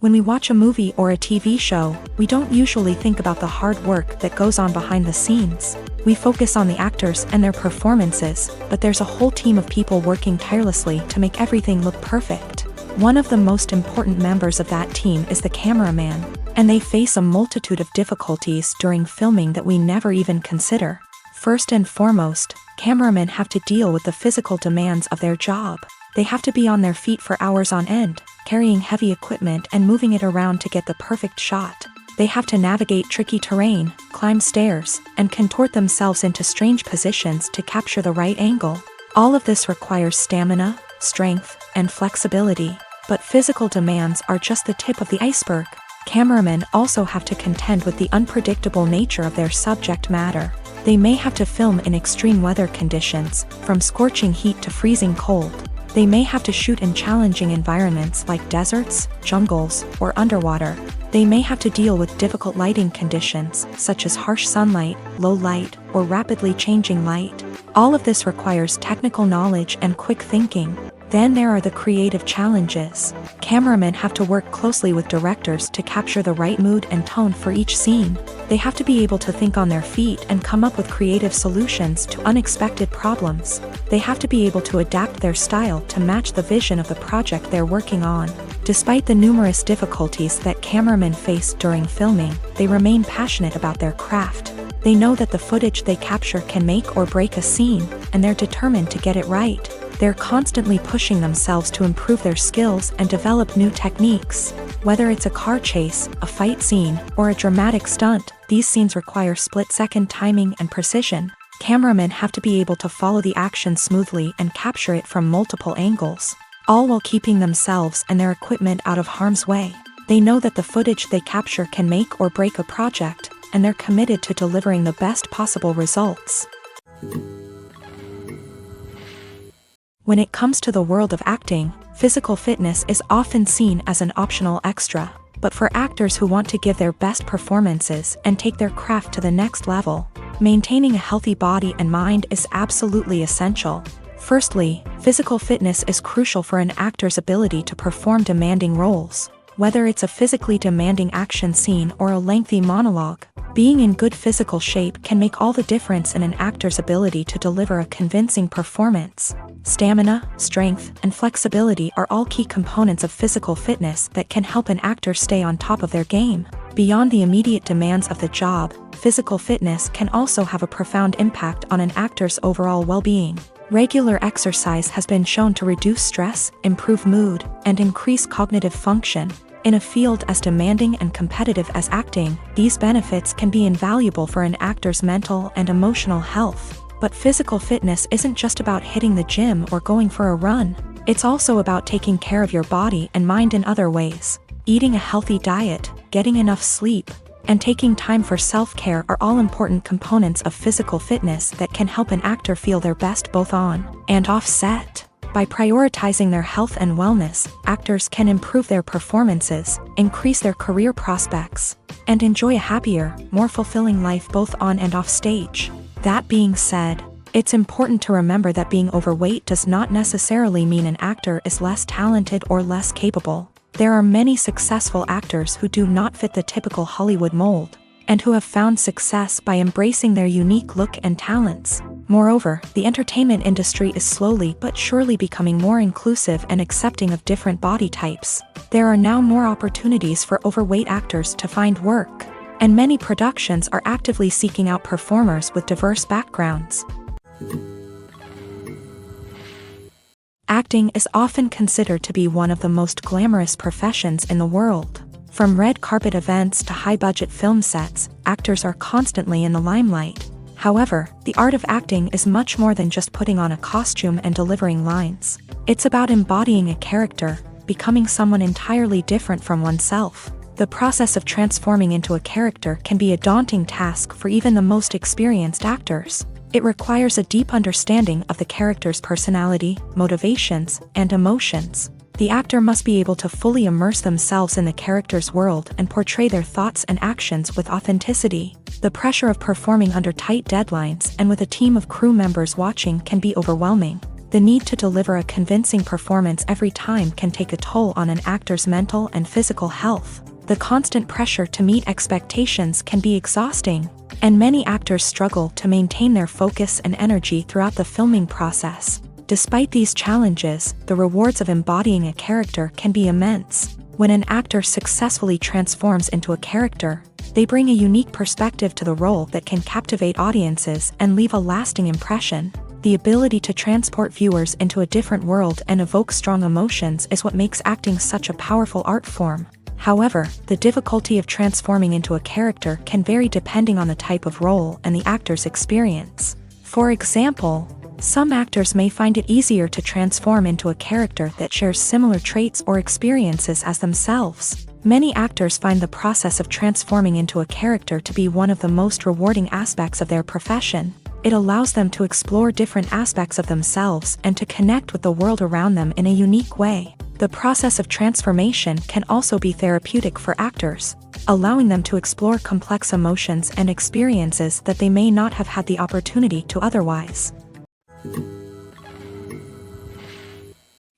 When we watch a movie or a TV show, we don't usually think about the hard work that goes on behind the scenes. We focus on the actors and their performances, but there's a whole team of people working tirelessly to make everything look perfect. One of the most important members of that team is the cameraman, and they face a multitude of difficulties during filming that we never even consider. First and foremost, cameramen have to deal with the physical demands of their job. They have to be on their feet for hours on end, carrying heavy equipment and moving it around to get the perfect shot. They have to navigate tricky terrain, climb stairs, and contort themselves into strange positions to capture the right angle. All of this requires stamina, strength, and flexibility. But physical demands are just the tip of the iceberg. Cameramen also have to contend with the unpredictable nature of their subject matter. They may have to film in extreme weather conditions, from scorching heat to freezing cold. They may have to shoot in challenging environments like deserts, jungles, or underwater. They may have to deal with difficult lighting conditions, such as harsh sunlight, low light, or rapidly changing light. All of this requires technical knowledge and quick thinking. Then there are the creative challenges. Cameramen have to work closely with directors to capture the right mood and tone for each scene. They have to be able to think on their feet and come up with creative solutions to unexpected problems. They have to be able to adapt their style to match the vision of the project they're working on. Despite the numerous difficulties that cameramen face during filming, they remain passionate about their craft. They know that the footage they capture can make or break a scene, and they're determined to get it right. They're constantly pushing themselves to improve their skills and develop new techniques. Whether it's a car chase, a fight scene, or a dramatic stunt, these scenes require split-second timing and precision. Cameramen have to be able to follow the action smoothly and capture it from multiple angles, all while keeping themselves and their equipment out of harm's way. They know that the footage they capture can make or break a project, and they're committed to delivering the best possible results. When it comes to the world of acting, physical fitness is often seen as an optional extra. But for actors who want to give their best performances and take their craft to the next level, maintaining a healthy body and mind is absolutely essential. Firstly, physical fitness is crucial for an actor's ability to perform demanding roles. Whether it's a physically demanding action scene or a lengthy monologue, being in good physical shape can make all the difference in an actor's ability to deliver a convincing performance. Stamina, strength, and flexibility are all key components of physical fitness that can help an actor stay on top of their game. Beyond the immediate demands of the job, physical fitness can also have a profound impact on an actor's overall well-being. Regular exercise has been shown to reduce stress, improve mood, and increase cognitive function. In a field as demanding and competitive as acting, these benefits can be invaluable for an actor's mental and emotional health. But physical fitness isn't just about hitting the gym or going for a run. It's also about taking care of your body and mind in other ways. Eating a healthy diet, getting enough sleep, and taking time for self-care are all important components of physical fitness that can help an actor feel their best both on and off set. By prioritizing their health and wellness, actors can improve their performances, increase their career prospects, and enjoy a happier, more fulfilling life both on and off stage. That being said, it's important to remember that being overweight does not necessarily mean an actor is less talented or less capable. There are many successful actors who do not fit the typical Hollywood mold, and who have found success by embracing their unique look and talents. Moreover, the entertainment industry is slowly but surely becoming more inclusive and accepting of different body types. There are now more opportunities for overweight actors to find work, and many productions are actively seeking out performers with diverse backgrounds. Acting is often considered to be one of the most glamorous professions in the world. From red carpet events to high-budget film sets, actors are constantly in the limelight. However, the art of acting is much more than just putting on a costume and delivering lines. It's about embodying a character, becoming someone entirely different from oneself. The process of transforming into a character can be a daunting task for even the most experienced actors. It requires a deep understanding of the character's personality, motivations, and emotions. The actor must be able to fully immerse themselves in the character's world and portray their thoughts and actions with authenticity. The pressure of performing under tight deadlines and with a team of crew members watching can be overwhelming. The need to deliver a convincing performance every time can take a toll on an actor's mental and physical health. The constant pressure to meet expectations can be exhausting, and many actors struggle to maintain their focus and energy throughout the filming process. Despite these challenges, the rewards of embodying a character can be immense. When an actor successfully transforms into a character, they bring a unique perspective to the role that can captivate audiences and leave a lasting impression. The ability to transport viewers into a different world and evoke strong emotions is what makes acting such a powerful art form. However, the difficulty of transforming into a character can vary depending on the type of role and the actor's experience. For example, some actors may find it easier to transform into a character that shares similar traits or experiences as themselves. Many actors find the process of transforming into a character to be one of the most rewarding aspects of their profession. It allows them to explore different aspects of themselves and to connect with the world around them in a unique way. The process of transformation can also be therapeutic for actors, allowing them to explore complex emotions and experiences that they may not have had the opportunity to otherwise.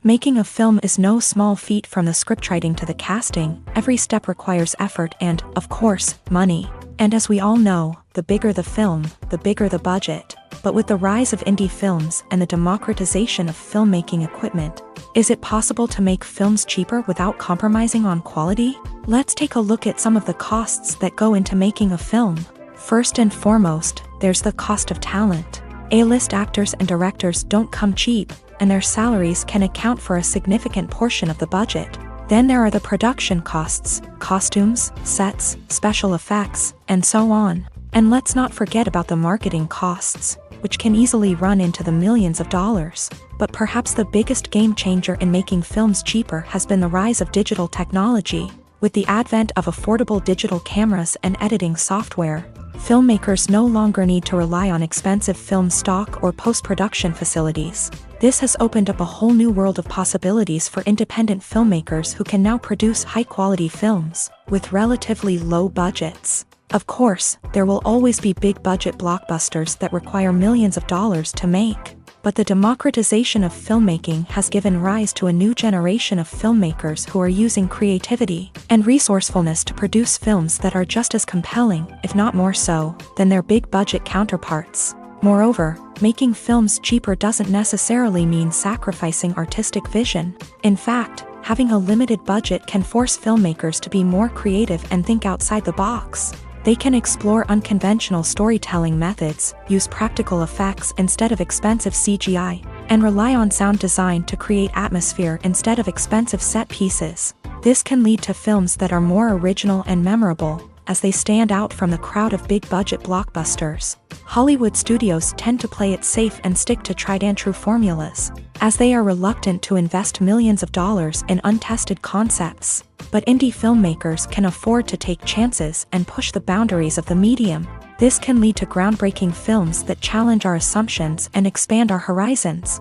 Making a film is no small feat. From the scriptwriting to the casting, every step requires effort and, of course, money. And as we all know, the bigger the film, the bigger the budget. But with the rise of indie films and the democratization of filmmaking equipment, is it possible to make films cheaper without compromising on quality? Let's take a look at some of the costs that go into making a film. First and foremost, there's the cost of talent. A-list actors and directors don't come cheap, and their salaries can account for a significant portion of the budget. Then there are the production costs, costumes, sets, special effects, and so on. And let's not forget about the marketing costs, which can easily run into the millions of dollars. But perhaps the biggest game changer in making films cheaper has been the rise of digital technology. With the advent of affordable digital cameras and editing software, filmmakers no longer need to rely on expensive film stock or post-production facilities. This has opened up a whole new world of possibilities for independent filmmakers who can now produce high-quality films with relatively low budgets. Of course, there will always be big-budget blockbusters that require millions of dollars to make. But the democratization of filmmaking has given rise to a new generation of filmmakers who are using creativity and resourcefulness to produce films that are just as compelling, if not more so, than their big-budget counterparts. Moreover, making films cheaper doesn't necessarily mean sacrificing artistic vision. In fact, having a limited budget can force filmmakers to be more creative and think outside the box. They can explore unconventional storytelling methods, use practical effects instead of expensive CGI, and rely on sound design to create atmosphere instead of expensive set pieces. This can lead to films that are more original and memorable, as they stand out from the crowd of big-budget blockbusters. Hollywood studios tend to play it safe and stick to tried-and-true formulas, as they are reluctant to invest millions of dollars in untested concepts. But indie filmmakers can afford to take chances and push the boundaries of the medium. This can lead to groundbreaking films that challenge our assumptions and expand our horizons.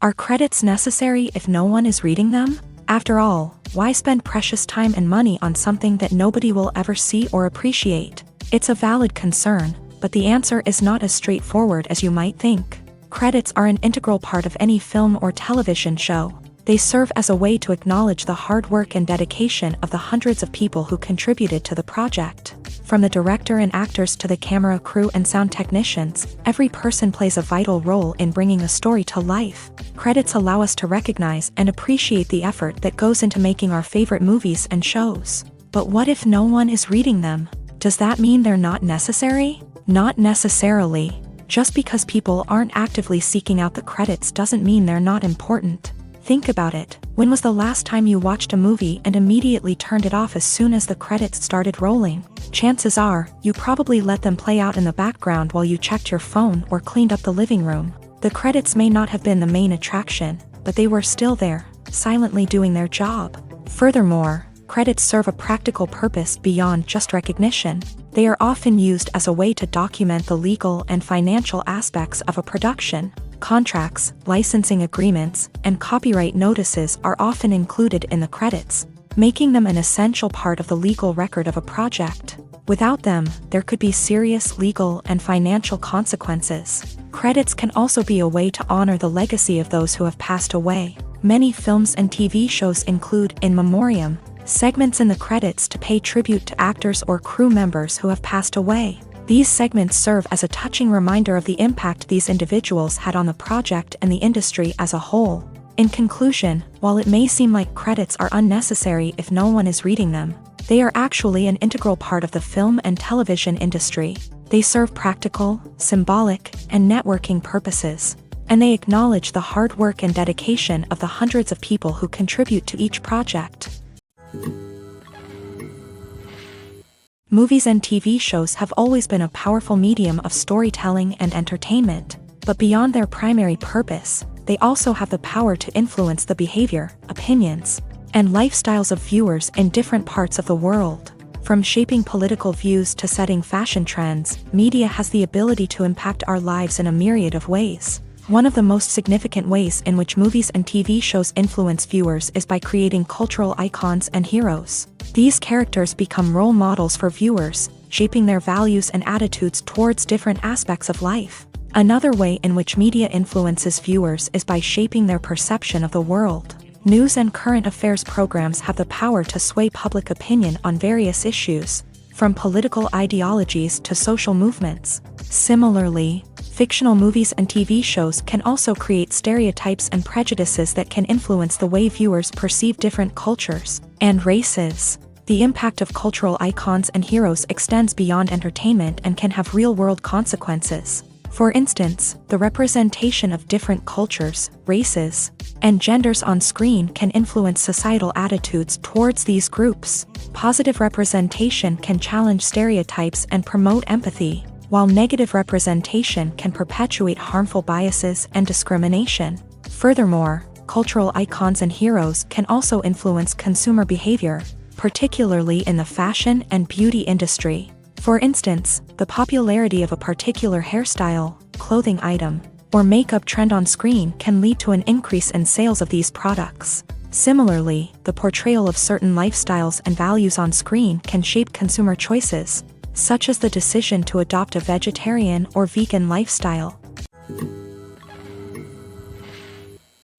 Are credits necessary if no one is reading them? After all, why spend precious time and money on something that nobody will ever see or appreciate? It's a valid concern, but the answer is not as straightforward as you might think. Credits are an integral part of any film or television show. They serve as a way to acknowledge the hard work and dedication of the hundreds of people who contributed to the project. From the director and actors to the camera crew and sound technicians, every person plays a vital role in bringing a story to life. Credits allow us to recognize and appreciate the effort that goes into making our favorite movies and shows. But what if no one is reading them? Does that mean they're not necessary? Not necessarily. Just because people aren't actively seeking out the credits doesn't mean they're not important. Think about it. When was the last time you watched a movie and immediately turned it off as soon as the credits started rolling? Chances are, you probably let them play out in the background while you checked your phone or cleaned up the living room. The credits may not have been the main attraction, but they were still there, silently doing their job. Furthermore, credits serve a practical purpose beyond just recognition. They are often used as a way to document the legal and financial aspects of a production. Contracts, licensing agreements, and copyright notices are often included in the credits, making them an essential part of the legal record of a project. Without them, there could be serious legal and financial consequences. Credits can also be a way to honor the legacy of those who have passed away. Many films and TV shows include in memoriam segments in the credits to pay tribute to actors or crew members who have passed away. These segments serve as a touching reminder of the impact these individuals had on the project and the industry as a whole. In conclusion, while it may seem like credits are unnecessary if no one is reading them, they are actually an integral part of the film and television industry. They serve practical, symbolic, and networking purposes, and they acknowledge the hard work and dedication of the hundreds of people who contribute to each project. Movies and TV shows have always been a powerful medium of storytelling and entertainment, but beyond their primary purpose, they also have the power to influence the behavior, opinions, and lifestyles of viewers in different parts of the world. From shaping political views to setting fashion trends, media has the ability to impact our lives in a myriad of ways. One of the most significant ways in which movies and TV shows influence viewers is by creating cultural icons and heroes. These characters become role models for viewers, shaping their values and attitudes towards different aspects of life. Another way in which media influences viewers is by shaping their perception of the world. News and current affairs programs have the power to sway public opinion on various issues, from political ideologies to social movements. Similarly, fictional movies and TV shows can also create stereotypes and prejudices that can influence the way viewers perceive different cultures and races. The impact of cultural icons and heroes extends beyond entertainment and can have real-world consequences. For instance, the representation of different cultures, races, and genders on screen can influence societal attitudes towards these groups. Positive representation can challenge stereotypes and promote empathy, while negative representation can perpetuate harmful biases and discrimination. Furthermore, cultural icons and heroes can also influence consumer behavior, particularly in the fashion and beauty industry. For instance, the popularity of a particular hairstyle, clothing item, or makeup trend on screen can lead to an increase in sales of these products. Similarly, the portrayal of certain lifestyles and values on screen can shape consumer choices, such as the decision to adopt a vegetarian or vegan lifestyle.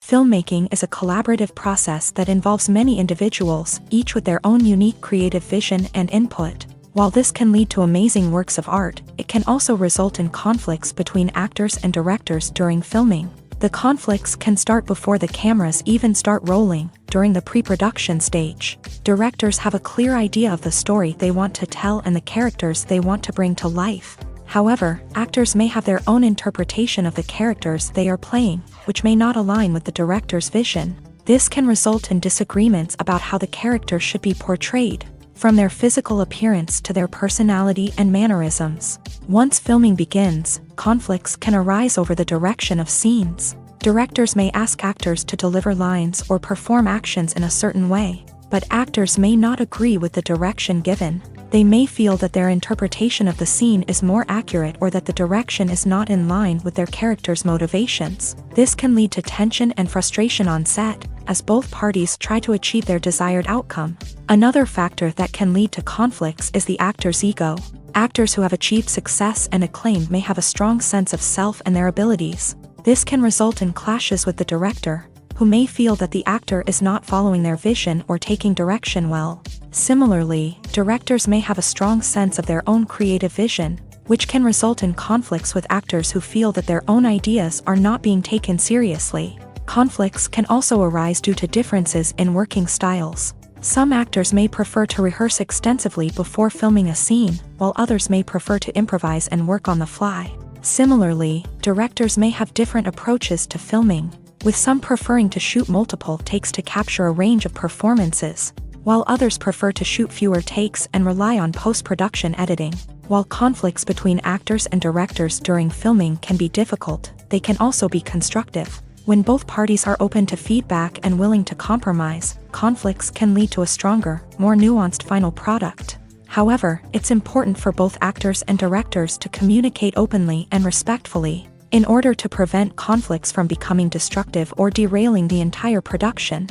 Filmmaking is a collaborative process that involves many individuals, each with their own unique creative vision and input. While this can lead to amazing works of art, it can also result in conflicts between actors and directors during filming. The conflicts can start before the cameras even start rolling, during the pre-production stage. Directors have a clear idea of the story they want to tell and the characters they want to bring to life. However, actors may have their own interpretation of the characters they are playing, which may not align with the director's vision. This can result in disagreements about how the character should be portrayed, from their physical appearance to their personality and mannerisms. Once filming begins, conflicts can arise over the direction of scenes. Directors may ask actors to deliver lines or perform actions in a certain way, but actors may not agree with the direction given. They may feel that their interpretation of the scene is more accurate or that the direction is not in line with their character's motivations. This can lead to tension and frustration on set, as both parties try to achieve their desired outcome. Another factor that can lead to conflicts is the actor's ego. Actors who have achieved success and acclaim may have a strong sense of self and their abilities. This can result in clashes with the director, who may feel that the actor is not following their vision or taking direction well. Similarly, directors may have a strong sense of their own creative vision, which can result in conflicts with actors who feel that their own ideas are not being taken seriously. Conflicts can also arise due to differences in working styles. Some actors may prefer to rehearse extensively before filming a scene, while others may prefer to improvise and work on the fly. Similarly, directors may have different approaches to filming, with some preferring to shoot multiple takes to capture a range of performances, while others prefer to shoot fewer takes and rely on post-production editing. While conflicts between actors and directors during filming can be difficult, they can also be constructive. When both parties are open to feedback and willing to compromise, conflicts can lead to a stronger, more nuanced final product. However, it's important for both actors and directors to communicate openly and respectfully, in order to prevent conflicts from becoming destructive or derailing the entire production.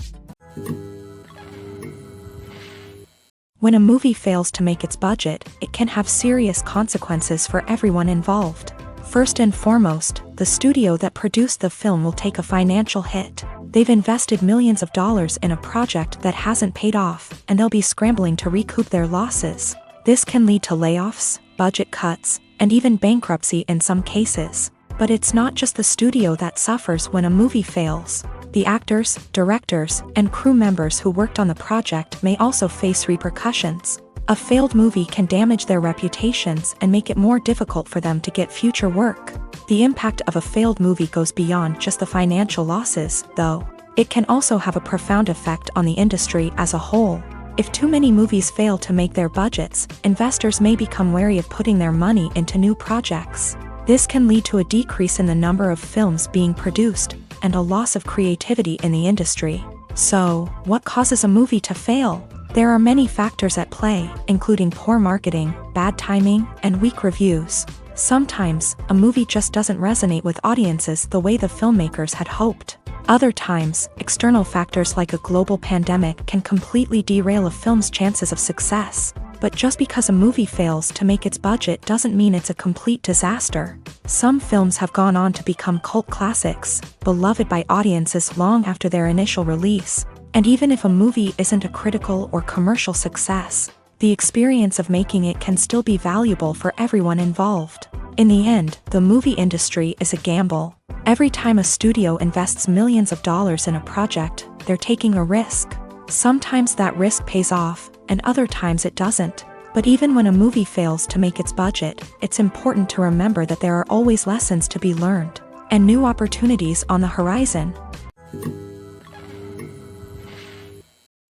When a movie fails to make its budget, it can have serious consequences for everyone involved. First and foremost, the studio that produced the film will take a financial hit. They've invested millions of dollars in a project that hasn't paid off, and they'll be scrambling to recoup their losses. This can lead to layoffs, budget cuts, and even bankruptcy in some cases. But it's not just the studio that suffers when a movie fails. The actors, directors, and crew members who worked on the project may also face repercussions. A failed movie can damage their reputations and make it more difficult for them to get future work. The impact of a failed movie goes beyond just the financial losses, though. It can also have a profound effect on the industry as a whole. If too many movies fail to make their budgets, investors may become wary of putting their money into new projects. This can lead to a decrease in the number of films being produced, and a loss of creativity in the industry. So, what causes a movie to fail? There are many factors at play, including poor marketing, bad timing, and weak reviews. Sometimes, a movie just doesn't resonate with audiences the way the filmmakers had hoped. Other times, external factors like a global pandemic can completely derail a film's chances of success. But just because a movie fails to make its budget doesn't mean it's a complete disaster. Some films have gone on to become cult classics, beloved by audiences long after their initial release. And even if a movie isn't a critical or commercial success, the experience of making it can still be valuable for everyone involved. In the end, the movie industry is a gamble. Every time a studio invests millions of dollars in a project, they're taking a risk. Sometimes that risk pays off, and other times it doesn't. But even when a movie fails to make its budget, it's important to remember that there are always lessons to be learned, and new opportunities on the horizon.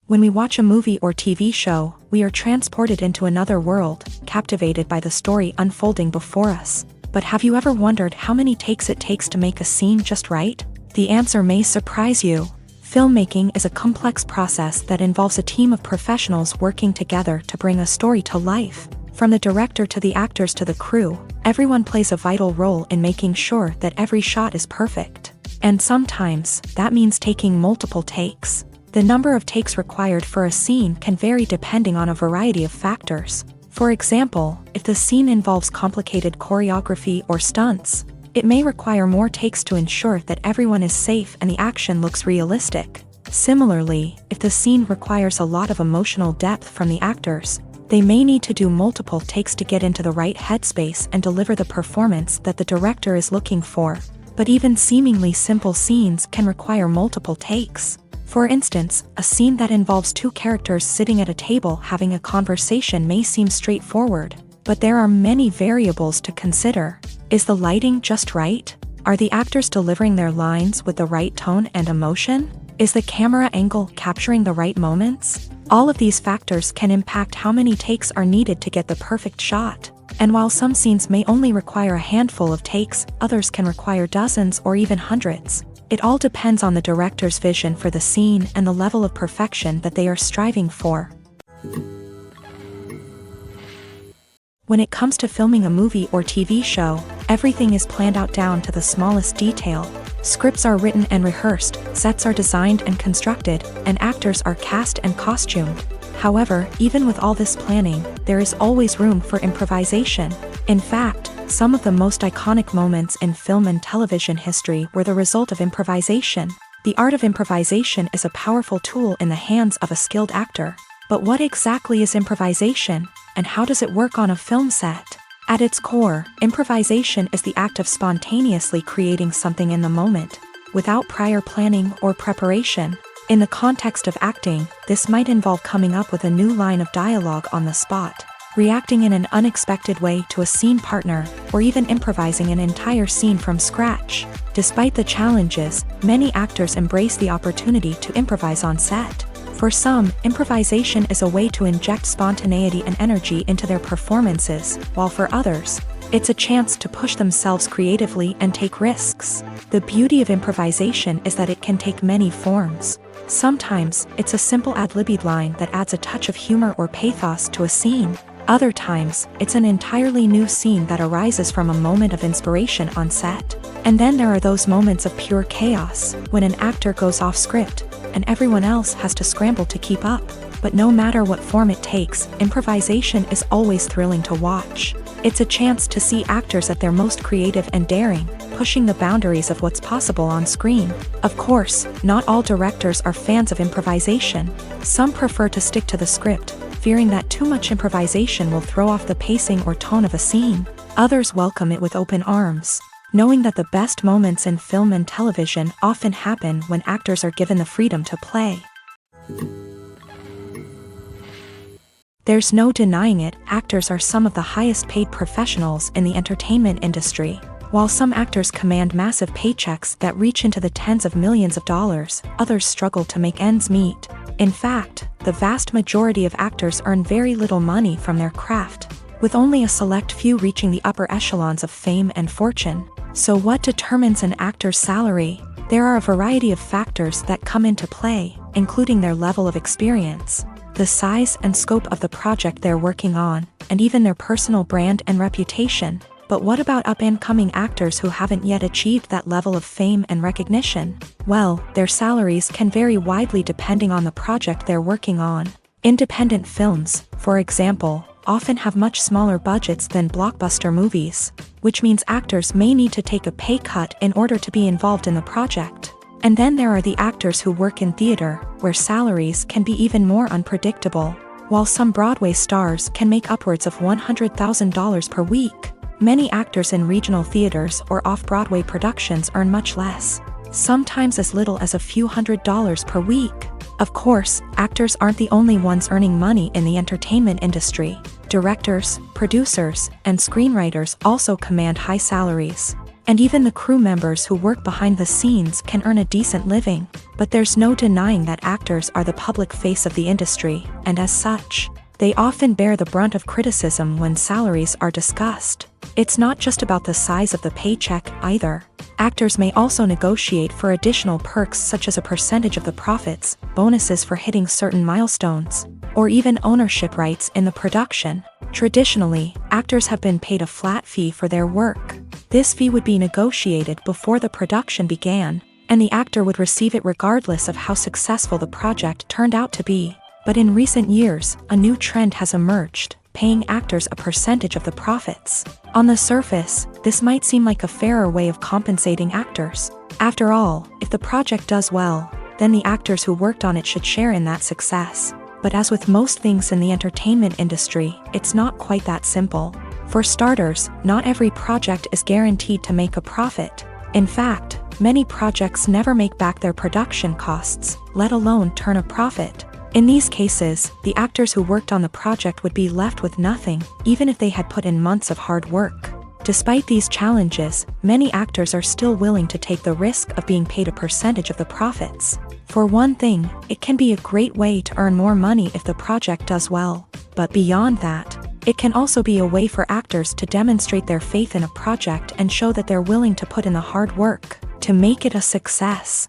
When we watch a movie or TV show, we are transported into another world, captivated by the story unfolding before us. But have you ever wondered how many takes it takes to make a scene just right? The answer may surprise you. Filmmaking is a complex process that involves a team of professionals working together to bring a story to life. From the director to the actors to the crew, everyone plays a vital role in making sure that every shot is perfect. And sometimes, that means taking multiple takes. The number of takes required for a scene can vary depending on a variety of factors. For example, if the scene involves complicated choreography or stunts, it may require more takes to ensure that everyone is safe and the action looks realistic. Similarly, if the scene requires a lot of emotional depth from the actors, they may need to do multiple takes to get into the right headspace and deliver the performance that the director is looking for. But even seemingly simple scenes can require multiple takes. For instance, a scene that involves two characters sitting at a table having a conversation may seem straightforward, but there are many variables to consider. Is the lighting just right? Are the actors delivering their lines with the right tone and emotion? Is the camera angle capturing the right moments? All of these factors can impact how many takes are needed to get the perfect shot. And while some scenes may only require a handful of takes, others can require dozens or even hundreds. It all depends on the director's vision for the scene and the level of perfection that they are striving for. When it comes to filming a movie or TV show, everything is planned out down to the smallest detail. Scripts are written and rehearsed, sets are designed and constructed, and actors are cast and costumed. However, even with all this planning, there is always room for improvisation. In fact, some of the most iconic moments in film and television history were the result of improvisation. The art of improvisation is a powerful tool in the hands of a skilled actor. But what exactly is improvisation, and how does it work on a film set? At its core, improvisation is the act of spontaneously creating something in the moment, without prior planning or preparation. In the context of acting, this might involve coming up with a new line of dialogue on the spot, reacting in an unexpected way to a scene partner, or even improvising an entire scene from scratch. Despite the challenges, many actors embrace the opportunity to improvise on set. For some, improvisation is a way to inject spontaneity and energy into their performances, while for others, it's a chance to push themselves creatively and take risks. The beauty of improvisation is that it can take many forms. Sometimes, it's a simple ad-libbed line that adds a touch of humor or pathos to a scene. Other times, it's an entirely new scene that arises from a moment of inspiration on set. And then there are those moments of pure chaos, when an actor goes off script, and everyone else has to scramble to keep up. But no matter what form it takes, improvisation is always thrilling to watch. It's a chance to see actors at their most creative and daring, pushing the boundaries of what's possible on screen. Of course, not all directors are fans of improvisation. Some prefer to stick to the script, fearing that too much improvisation will throw off the pacing or tone of a scene. Others welcome it with open arms, knowing that the best moments in film and television often happen when actors are given the freedom to play. There's no denying it, actors are some of the highest paid professionals in the entertainment industry. While some actors command massive paychecks that reach into the tens of millions of dollars, others struggle to make ends meet. In fact, the vast majority of actors earn very little money from their craft, with only a select few reaching the upper echelons of fame and fortune. So what determines an actor's salary? There are a variety of factors that come into play, including their level of experience, the size and scope of the project they're working on, and even their personal brand and reputation. But what about up-and-coming actors who haven't yet achieved that level of fame and recognition? Well, their salaries can vary widely depending on the project they're working on. Independent films, for example, often have much smaller budgets than blockbuster movies, which means actors may need to take a pay cut in order to be involved in the project. And then there are the actors who work in theater, where salaries can be even more unpredictable. While some Broadway stars can make upwards of $100,000 per week, many actors in regional theaters or off-Broadway productions earn much less, sometimes as little as a few $100s per week. Of course, actors aren't the only ones earning money in the entertainment industry. Directors, producers, and screenwriters also command high salaries. And even the crew members who work behind the scenes can earn a decent living. But there's no denying that actors are the public face of the industry, and as such, they often bear the brunt of criticism when salaries are discussed. It's not just about the size of the paycheck, either. Actors may also negotiate for additional perks such as a percentage of the profits, bonuses for hitting certain milestones, or even ownership rights in the production. Traditionally, actors have been paid a flat fee for their work. This fee would be negotiated before the production began, and the actor would receive it regardless of how successful the project turned out to be. But in recent years, a new trend has emerged, paying actors a percentage of the profits. On the surface, this might seem like a fairer way of compensating actors. After all, if the project does well, then the actors who worked on it should share in that success. But as with most things in the entertainment industry, it's not quite that simple. For starters, not every project is guaranteed to make a profit. In fact, many projects never make back their production costs, let alone turn a profit. In these cases, the actors who worked on the project would be left with nothing, even if they had put in months of hard work. Despite these challenges, many actors are still willing to take the risk of being paid a percentage of the profits. For one thing, it can be a great way to earn more money if the project does well. But beyond that, it can also be a way for actors to demonstrate their faith in a project and show that they're willing to put in the hard work to make it a success.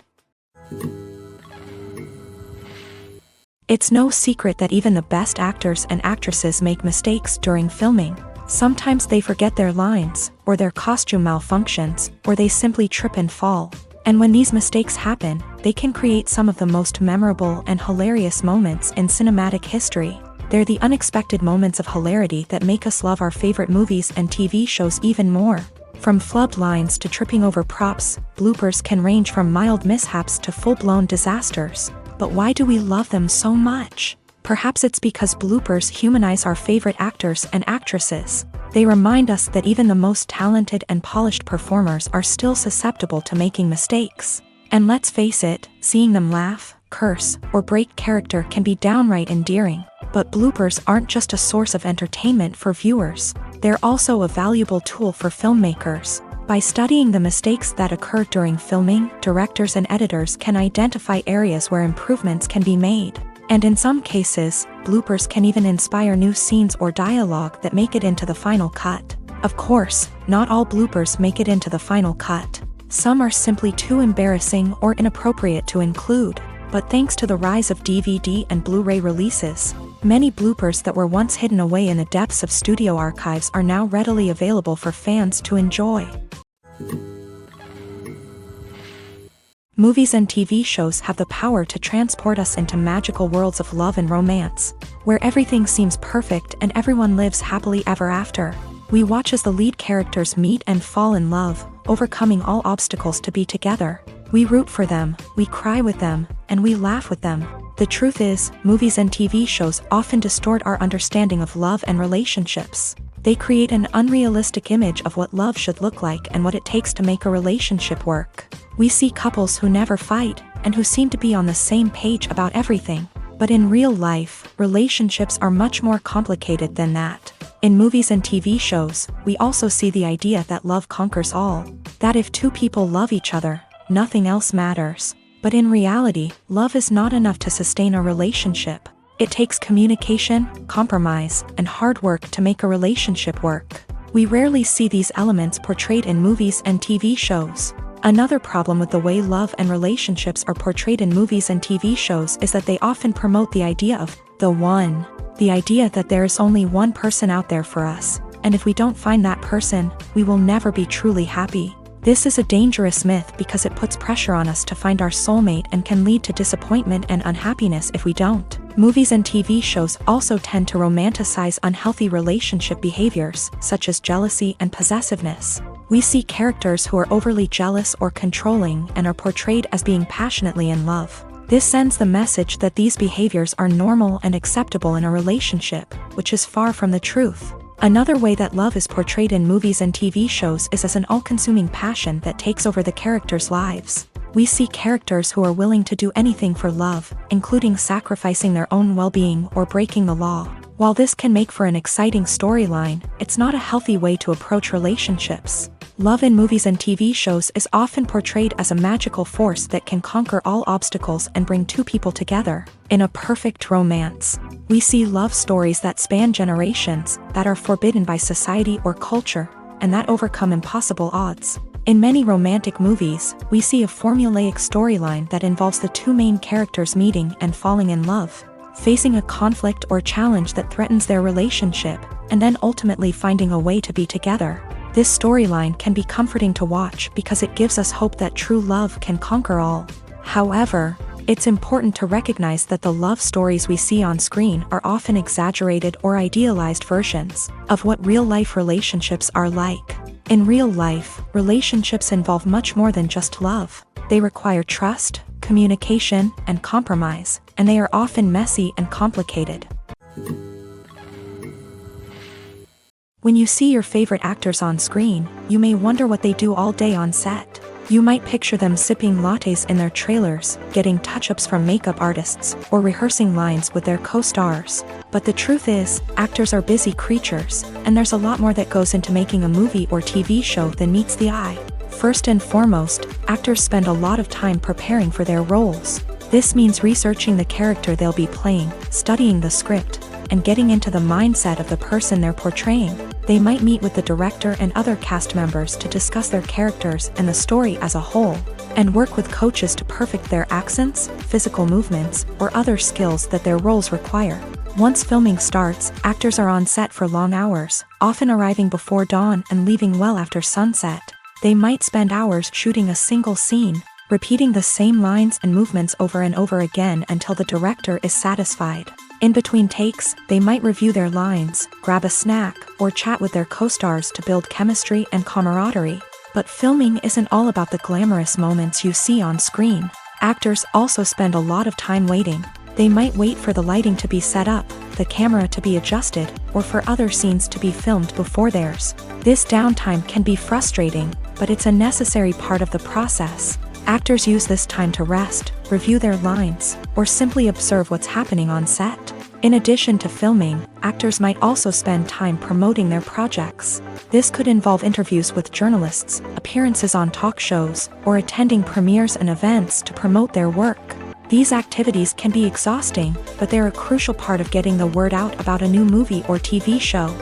It's no secret that even the best actors and actresses make mistakes during filming. Sometimes they forget their lines, or their costume malfunctions, or they simply trip and fall. And when these mistakes happen, they can create some of the most memorable and hilarious moments in cinematic history. They're the unexpected moments of hilarity that make us love our favorite movies and TV shows even more. From flubbed lines to tripping over props, bloopers can range from mild mishaps to full-blown disasters. But why do we love them so much? Perhaps it's because bloopers humanize our favorite actors and actresses. They remind us that even the most talented and polished performers are still susceptible to making mistakes. And let's face it, seeing them laugh, curse, or break character can be downright endearing. But bloopers aren't just a source of entertainment for viewers. They're also a valuable tool for filmmakers. By studying the mistakes that occur during filming, directors and editors can identify areas where improvements can be made. And in some cases, bloopers can even inspire new scenes or dialogue that make it into the final cut. Of course, not all bloopers make it into the final cut. Some are simply too embarrassing or inappropriate to include. But thanks to the rise of DVD and Blu-ray releases, many bloopers that were once hidden away in the depths of studio archives are now readily available for fans to enjoy. Movies and TV shows have the power to transport us into magical worlds of love and romance, where everything seems perfect and everyone lives happily ever after. We watch as the lead characters meet and fall in love, overcoming all obstacles to be together. We root for them, we cry with them, and we laugh with them. The truth is, movies and TV shows often distort our understanding of love and relationships. They create an unrealistic image of what love should look like and what it takes to make a relationship work. We see couples who never fight, and who seem to be on the same page about everything. But in real life, relationships are much more complicated than that. In movies and TV shows, we also see the idea that love conquers all. That if two people love each other, nothing else matters. But in reality, love is not enough to sustain a relationship. It takes communication, compromise, and hard work to make a relationship work. We rarely see these elements portrayed in movies and TV shows. Another problem with the way love and relationships are portrayed in movies and TV shows is that they often promote the idea of the one. The idea that there is only one person out there for us, and if we don't find that person, we will never be truly happy. This is a dangerous myth because it puts pressure on us to find our soulmate and can lead to disappointment and unhappiness if we don't. Movies and TV shows also tend to romanticize unhealthy relationship behaviors, such as jealousy and possessiveness. We see characters who are overly jealous or controlling and are portrayed as being passionately in love. This sends the message that these behaviors are normal and acceptable in a relationship, which is far from the truth. Another way that love is portrayed in movies and TV shows is as an all-consuming passion that takes over the characters' lives. We see characters who are willing to do anything for love, including sacrificing their own well-being or breaking the law. While this can make for an exciting storyline, it's not a healthy way to approach relationships. Love in movies and TV shows is often portrayed as a magical force that can conquer all obstacles and bring two people together in a perfect romance. We see love stories that span generations, that are forbidden by society or culture, and that overcome impossible odds. In many romantic movies, we see a formulaic storyline that involves the two main characters meeting and falling in love, facing a conflict or challenge that threatens their relationship, and then ultimately finding a way to be together. This storyline can be comforting to watch because it gives us hope that true love can conquer all. However, it's important to recognize that the love stories we see on screen are often exaggerated or idealized versions of what real-life relationships are like. In real life, relationships involve much more than just love. They require trust, communication, and compromise, and they are often messy and complicated. When you see your favorite actors on screen, you may wonder what they do all day on set. You might picture them sipping lattes in their trailers, getting touch-ups from makeup artists, or rehearsing lines with their co-stars. But the truth is, actors are busy creatures, and there's a lot more that goes into making a movie or TV show than meets the eye. First and foremost, actors spend a lot of time preparing for their roles. This means researching the character they'll be playing, studying the script, and getting into the mindset of the person they're portraying. They might meet with the director and other cast members to discuss their characters and the story as a whole, and work with coaches to perfect their accents, physical movements, or other skills that their roles require. Once filming starts, actors are on set for long hours, often arriving before dawn and leaving well after sunset. They might spend hours shooting a single scene, repeating the same lines and movements over and over again until the director is satisfied. In between takes, they might review their lines, grab a snack, or chat with their co-stars to build chemistry and camaraderie. But filming isn't all about the glamorous moments you see on screen. Actors also spend a lot of time waiting. They might wait for the lighting to be set up, the camera to be adjusted, or for other scenes to be filmed before theirs. This downtime can be frustrating, but it's a necessary part of the process. Actors use this time to rest, review their lines, or simply observe what's happening on set. In addition to filming, actors might also spend time promoting their projects. This could involve interviews with journalists, appearances on talk shows, or attending premieres and events to promote their work. These activities can be exhausting, but they're a crucial part of getting the word out about a new movie or TV show.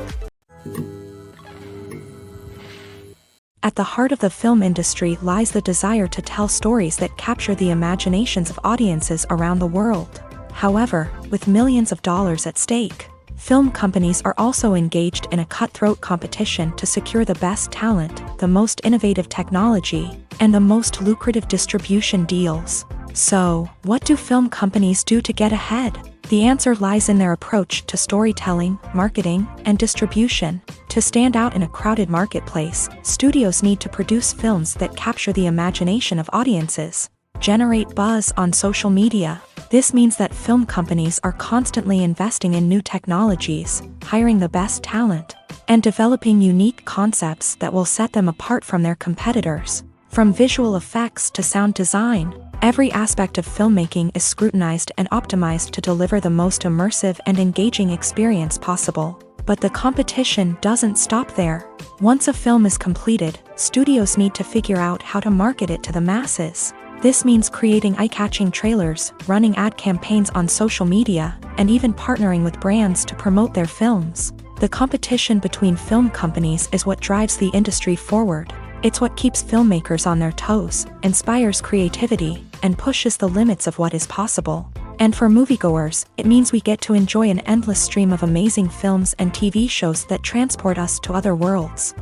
At the heart of the film industry lies the desire to tell stories that capture the imaginations of audiences around the world. However, with millions of dollars at stake, Film companies are also engaged in a cutthroat competition to secure the best talent, the most innovative technology, and the most lucrative distribution deals. So, what do film companies do to get ahead? The answer lies in their approach to storytelling, marketing, and distribution. To stand out in a crowded marketplace, studios need to produce films that capture the imagination of audiences, generate buzz on social media. This means that film companies are constantly investing in new technologies, hiring the best talent, and developing unique concepts that will set them apart from their competitors. From visual effects to sound design, every aspect of filmmaking is scrutinized and optimized to deliver the most immersive and engaging experience possible. But the competition doesn't stop there. Once a film is completed, studios need to figure out how to market it to the masses. This means creating eye-catching trailers, running ad campaigns on social media, and even partnering with brands to promote their films. The competition between film companies is what drives the industry forward. It's what keeps filmmakers on their toes, inspires creativity, and pushes the limits of what is possible. And for moviegoers, it means we get to enjoy an endless stream of amazing films and TV shows that transport us to other worlds.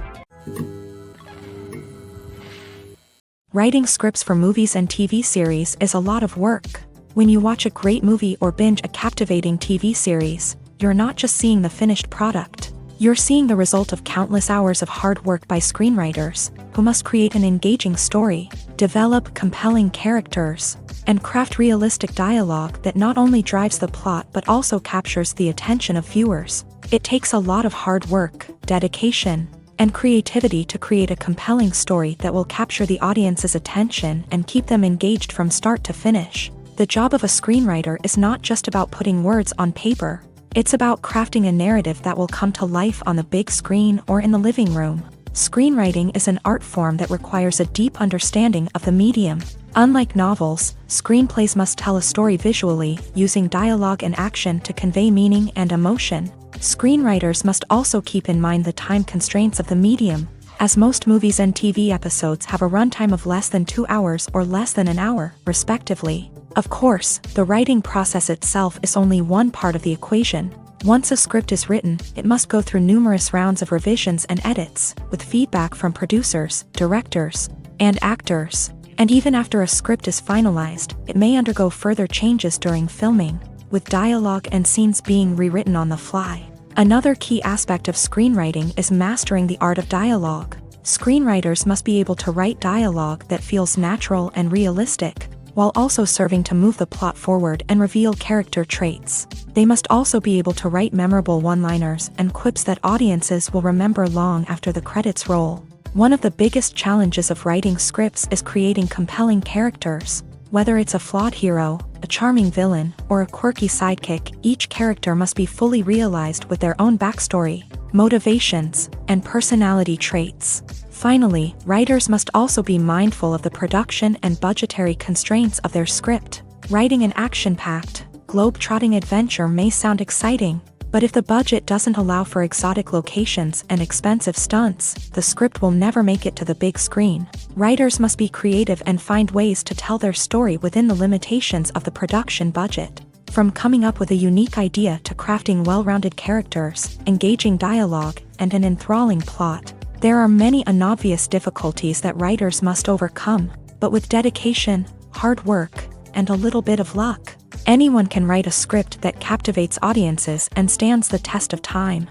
Writing scripts for movies and TV series is a lot of work. When you watch a great movie or binge a captivating TV series, you're not just seeing the finished product. You're seeing the result of countless hours of hard work by screenwriters, who must create an engaging story, develop compelling characters, and craft realistic dialogue that not only drives the plot but also captures the attention of viewers. It takes a lot of hard work, dedication, and creativity to create a compelling story that will capture the audience's attention and keep them engaged from start to finish. The job of a screenwriter is not just about putting words on paper. It's about crafting a narrative that will come to life on the big screen or in the living room. Screenwriting is an art form that requires a deep understanding of the medium. Unlike novels, screenplays must tell a story visually, using dialogue and action to convey meaning and emotion. Screenwriters must also keep in mind the time constraints of the medium, as most movies and TV episodes have a runtime of less than 2 hours or less than an hour, respectively. Of course, the writing process itself is only one part of the equation. Once a script is written, it must go through numerous rounds of revisions and edits, with feedback from producers, directors, and actors. And even after a script is finalized, it may undergo further changes during filming, with dialogue and scenes being rewritten on the fly. Another key aspect of screenwriting is mastering the art of dialogue. Screenwriters must be able to write dialogue that feels natural and realistic, while also serving to move the plot forward and reveal character traits. They must also be able to write memorable one-liners and quips that audiences will remember long after the credits roll. One of the biggest challenges of writing scripts is creating compelling characters. Whether it's a flawed hero, a charming villain, or a quirky sidekick, each character must be fully realized with their own backstory, motivations, and personality traits. Finally, writers must also be mindful of the production and budgetary constraints of their script. Writing an action-packed, globe-trotting adventure may sound exciting, but if the budget doesn't allow for exotic locations and expensive stunts, the script will never make it to the big screen. Writers must be creative and find ways to tell their story within the limitations of the production budget. From coming up with a unique idea to crafting well-rounded characters, engaging dialogue, and an enthralling plot, there are many unobvious difficulties that writers must overcome, but with dedication, hard work, and a little bit of luck, anyone can write a script that captivates audiences and stands the test of time.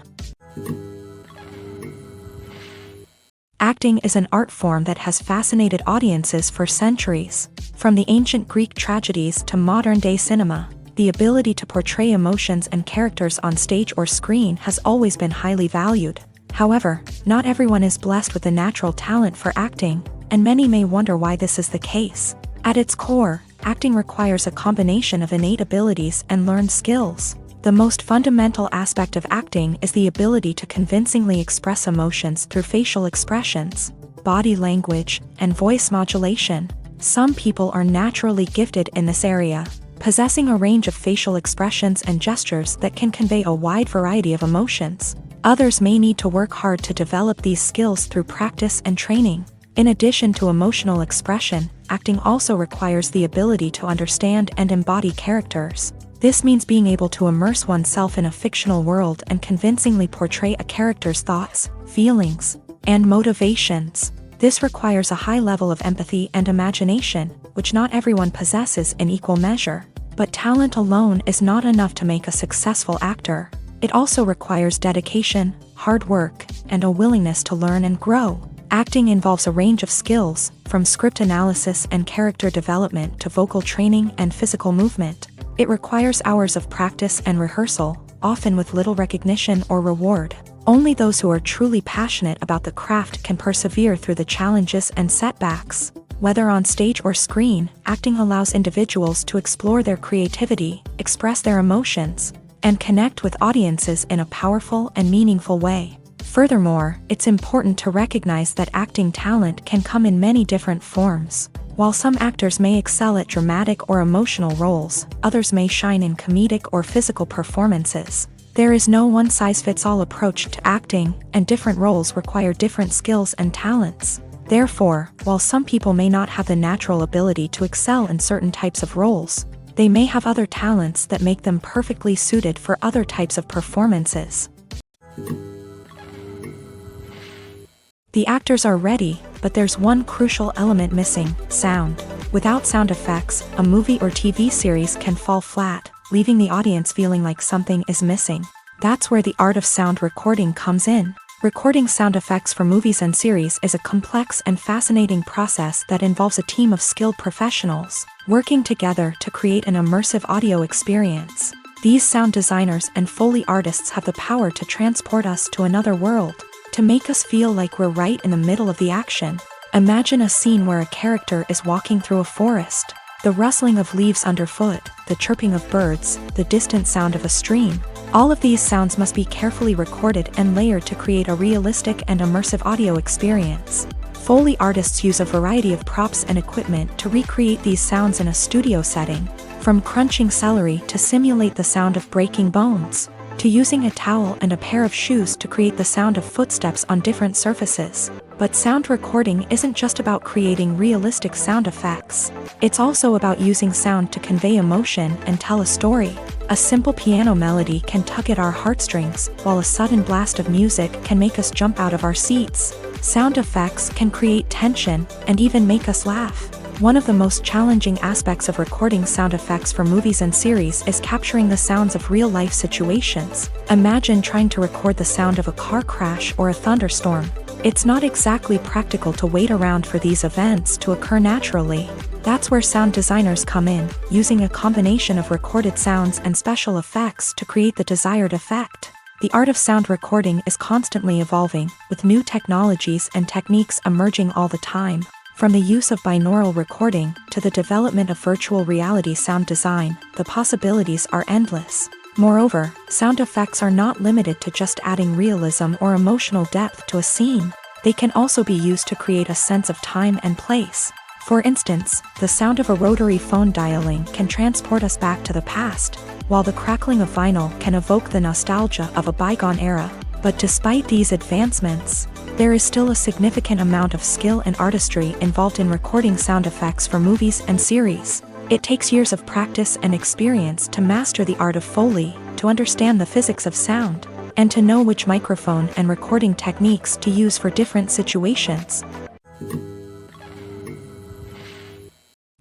Acting is an art form that has fascinated audiences for centuries. From the ancient Greek tragedies to modern-day cinema, the ability to portray emotions and characters on stage or screen has always been highly valued. However, not everyone is blessed with the natural talent for acting, and many may wonder why this is the case. At its core, acting requires a combination of innate abilities and learned skills. The most fundamental aspect of acting is the ability to convincingly express emotions through facial expressions, body language, and voice modulation. Some people are naturally gifted in this area, possessing a range of facial expressions and gestures that can convey a wide variety of emotions. Others may need to work hard to develop these skills through practice and training. In addition to emotional expression, acting also requires the ability to understand and embody characters. This means being able to immerse oneself in a fictional world and convincingly portray a character's thoughts, feelings, and motivations. This requires a high level of empathy and imagination, which not everyone possesses in equal measure. But talent alone is not enough to make a successful actor. It also requires dedication, hard work, and a willingness to learn and grow. Acting involves a range of skills, from script analysis and character development to vocal training and physical movement. It requires hours of practice and rehearsal, often with little recognition or reward. Only those who are truly passionate about the craft can persevere through the challenges and setbacks. Whether on stage or screen, acting allows individuals to explore their creativity, express their emotions, and connect with audiences in a powerful and meaningful way. Furthermore, it's important to recognize that acting talent can come in many different forms. While some actors may excel at dramatic or emotional roles, others may shine in comedic or physical performances. There is no one-size-fits-all approach to acting, and different roles require different skills and talents. Therefore, while some people may not have the natural ability to excel in certain types of roles, they may have other talents that make them perfectly suited for other types of performances. The actors are ready, but there's one crucial element missing: sound. Without sound effects, a movie or TV series can fall flat, leaving the audience feeling like something is missing. That's where the art of sound recording comes in. Recording sound effects for movies and series is a complex and fascinating process that involves a team of skilled professionals working together to create an immersive audio experience. These sound designers and Foley artists have the power to transport us to another world, to make us feel like we're right in the middle of the action. Imagine a scene where a character is walking through a forest. The rustling of leaves underfoot, the chirping of birds, the distant sound of a stream. All of these sounds must be carefully recorded and layered to create a realistic and immersive audio experience. Foley artists use a variety of props and equipment to recreate these sounds in a studio setting, from crunching celery to simulate the sound of breaking bones, to using a towel and a pair of shoes to create the sound of footsteps on different surfaces. But sound recording isn't just about creating realistic sound effects. It's also about using sound to convey emotion and tell a story. A simple piano melody can tug at our heartstrings, while a sudden blast of music can make us jump out of our seats. Sound effects can create tension and even make us laugh. One of the most challenging aspects of recording sound effects for movies and series is capturing the sounds of real-life situations. Imagine trying to record the sound of a car crash or a thunderstorm. It's not exactly practical to wait around for these events to occur naturally. That's where sound designers come in, using a combination of recorded sounds and special effects to create the desired effect. The art of sound recording is constantly evolving, with new technologies and techniques emerging all the time. From the use of binaural recording to the development of virtual reality sound design, the possibilities are endless. Moreover, sound effects are not limited to just adding realism or emotional depth to a scene. They can also be used to create a sense of time and place. For instance, the sound of a rotary phone dialing can transport us back to the past, while the crackling of vinyl can evoke the nostalgia of a bygone era. But despite these advancements, there is still a significant amount of skill and artistry involved in recording sound effects for movies and series. It takes years of practice and experience to master the art of Foley, to understand the physics of sound, and to know which microphone and recording techniques to use for different situations.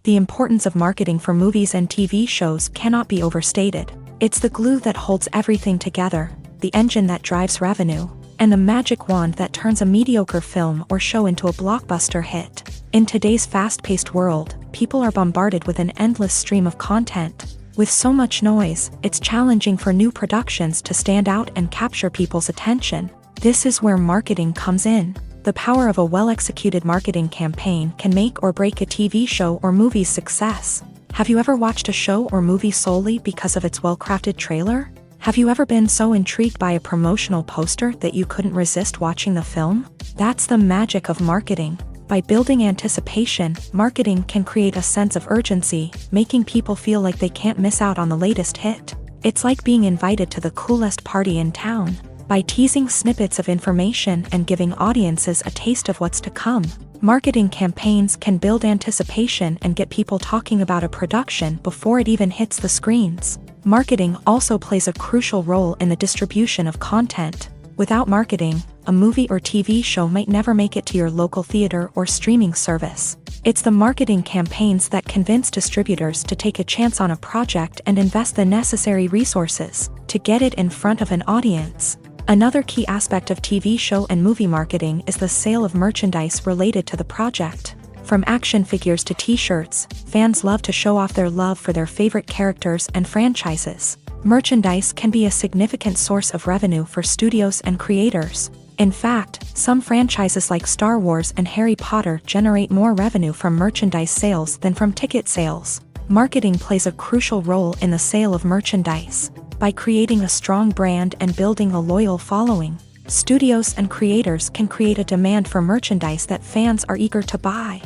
The importance of marketing for movies and TV shows cannot be overstated. It's the glue that holds everything together, the engine that drives revenue, and the magic wand that turns a mediocre film or show into a blockbuster hit. In today's fast-paced world, people are bombarded with an endless stream of content. With so much noise, it's challenging for new productions to stand out and capture people's attention. This is where marketing comes in. The power of a well-executed marketing campaign can make or break a TV show or movie's success. Have you ever watched a show or movie solely because of its well-crafted trailer? Have you ever been so intrigued by a promotional poster that you couldn't resist watching the film? That's the magic of marketing. By building anticipation, marketing can create a sense of urgency, making people feel like they can't miss out on the latest hit. It's like being invited to the coolest party in town. By teasing snippets of information and giving audiences a taste of what's to come, marketing campaigns can build anticipation and get people talking about a production before it even hits the screens. Marketing also plays a crucial role in the distribution of content. Without marketing, a movie or TV show might never make it to your local theater or streaming service. It's the marketing campaigns that convince distributors to take a chance on a project and invest the necessary resources to get it in front of an audience. Another key aspect of TV show and movie marketing is the sale of merchandise related to the project. From action figures to t-shirts, fans love to show off their love for their favorite characters and franchises. Merchandise can be a significant source of revenue for studios and creators. In fact, some franchises like Star Wars and Harry Potter generate more revenue from merchandise sales than from ticket sales. Marketing plays a crucial role in the sale of merchandise. By creating a strong brand and building a loyal following, studios and creators can create a demand for merchandise that fans are eager to buy.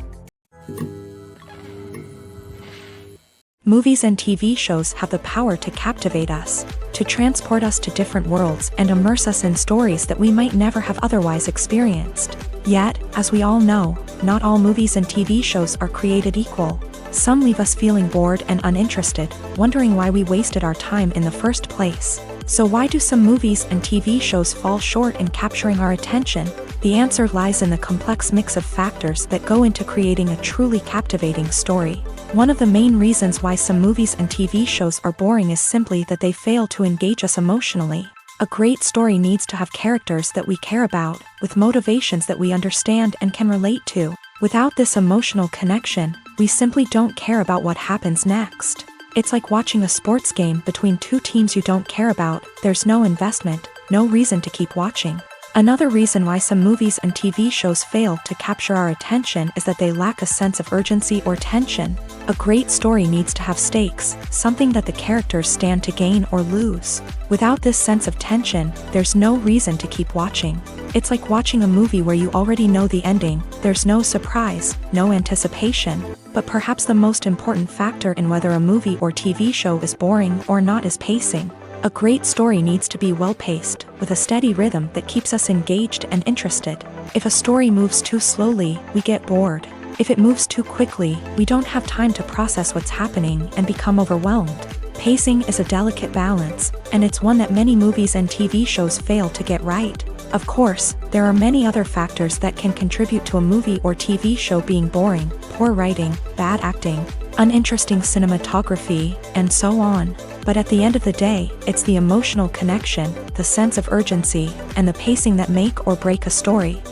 Movies and TV shows have the power to captivate us, to transport us to different worlds and immerse us in stories that we might never have otherwise experienced. Yet, as we all know, not all movies and TV shows are created equal. Some leave us feeling bored and uninterested, wondering why we wasted our time in the first place. So why do some movies and TV shows fall short in capturing our attention? The answer lies in the complex mix of factors that go into creating a truly captivating story. One of the main reasons why some movies and TV shows are boring is simply that they fail to engage us emotionally. A great story needs to have characters that we care about, with motivations that we understand and can relate to. Without this emotional connection, we simply don't care about what happens next. It's like watching a sports game between two teams you don't care about. There's no investment, no reason to keep watching. Another reason why some movies and TV shows fail to capture our attention is that they lack a sense of urgency or tension. A great story needs to have stakes, something that the characters stand to gain or lose. Without this sense of tension, there's no reason to keep watching. It's like watching a movie where you already know the ending. There's no surprise, no anticipation. But perhaps the most important factor in whether a movie or TV show is boring or not is pacing. A great story needs to be well-paced, with a steady rhythm that keeps us engaged and interested. If a story moves too slowly, we get bored. If it moves too quickly, we don't have time to process what's happening and become overwhelmed. Pacing is a delicate balance, and it's one that many movies and TV shows fail to get right. Of course, there are many other factors that can contribute to a movie or TV show being boring: poor writing, bad acting, uninteresting cinematography, and so on. But at the end of the day, it's the emotional connection, the sense of urgency, and the pacing that make or break a story.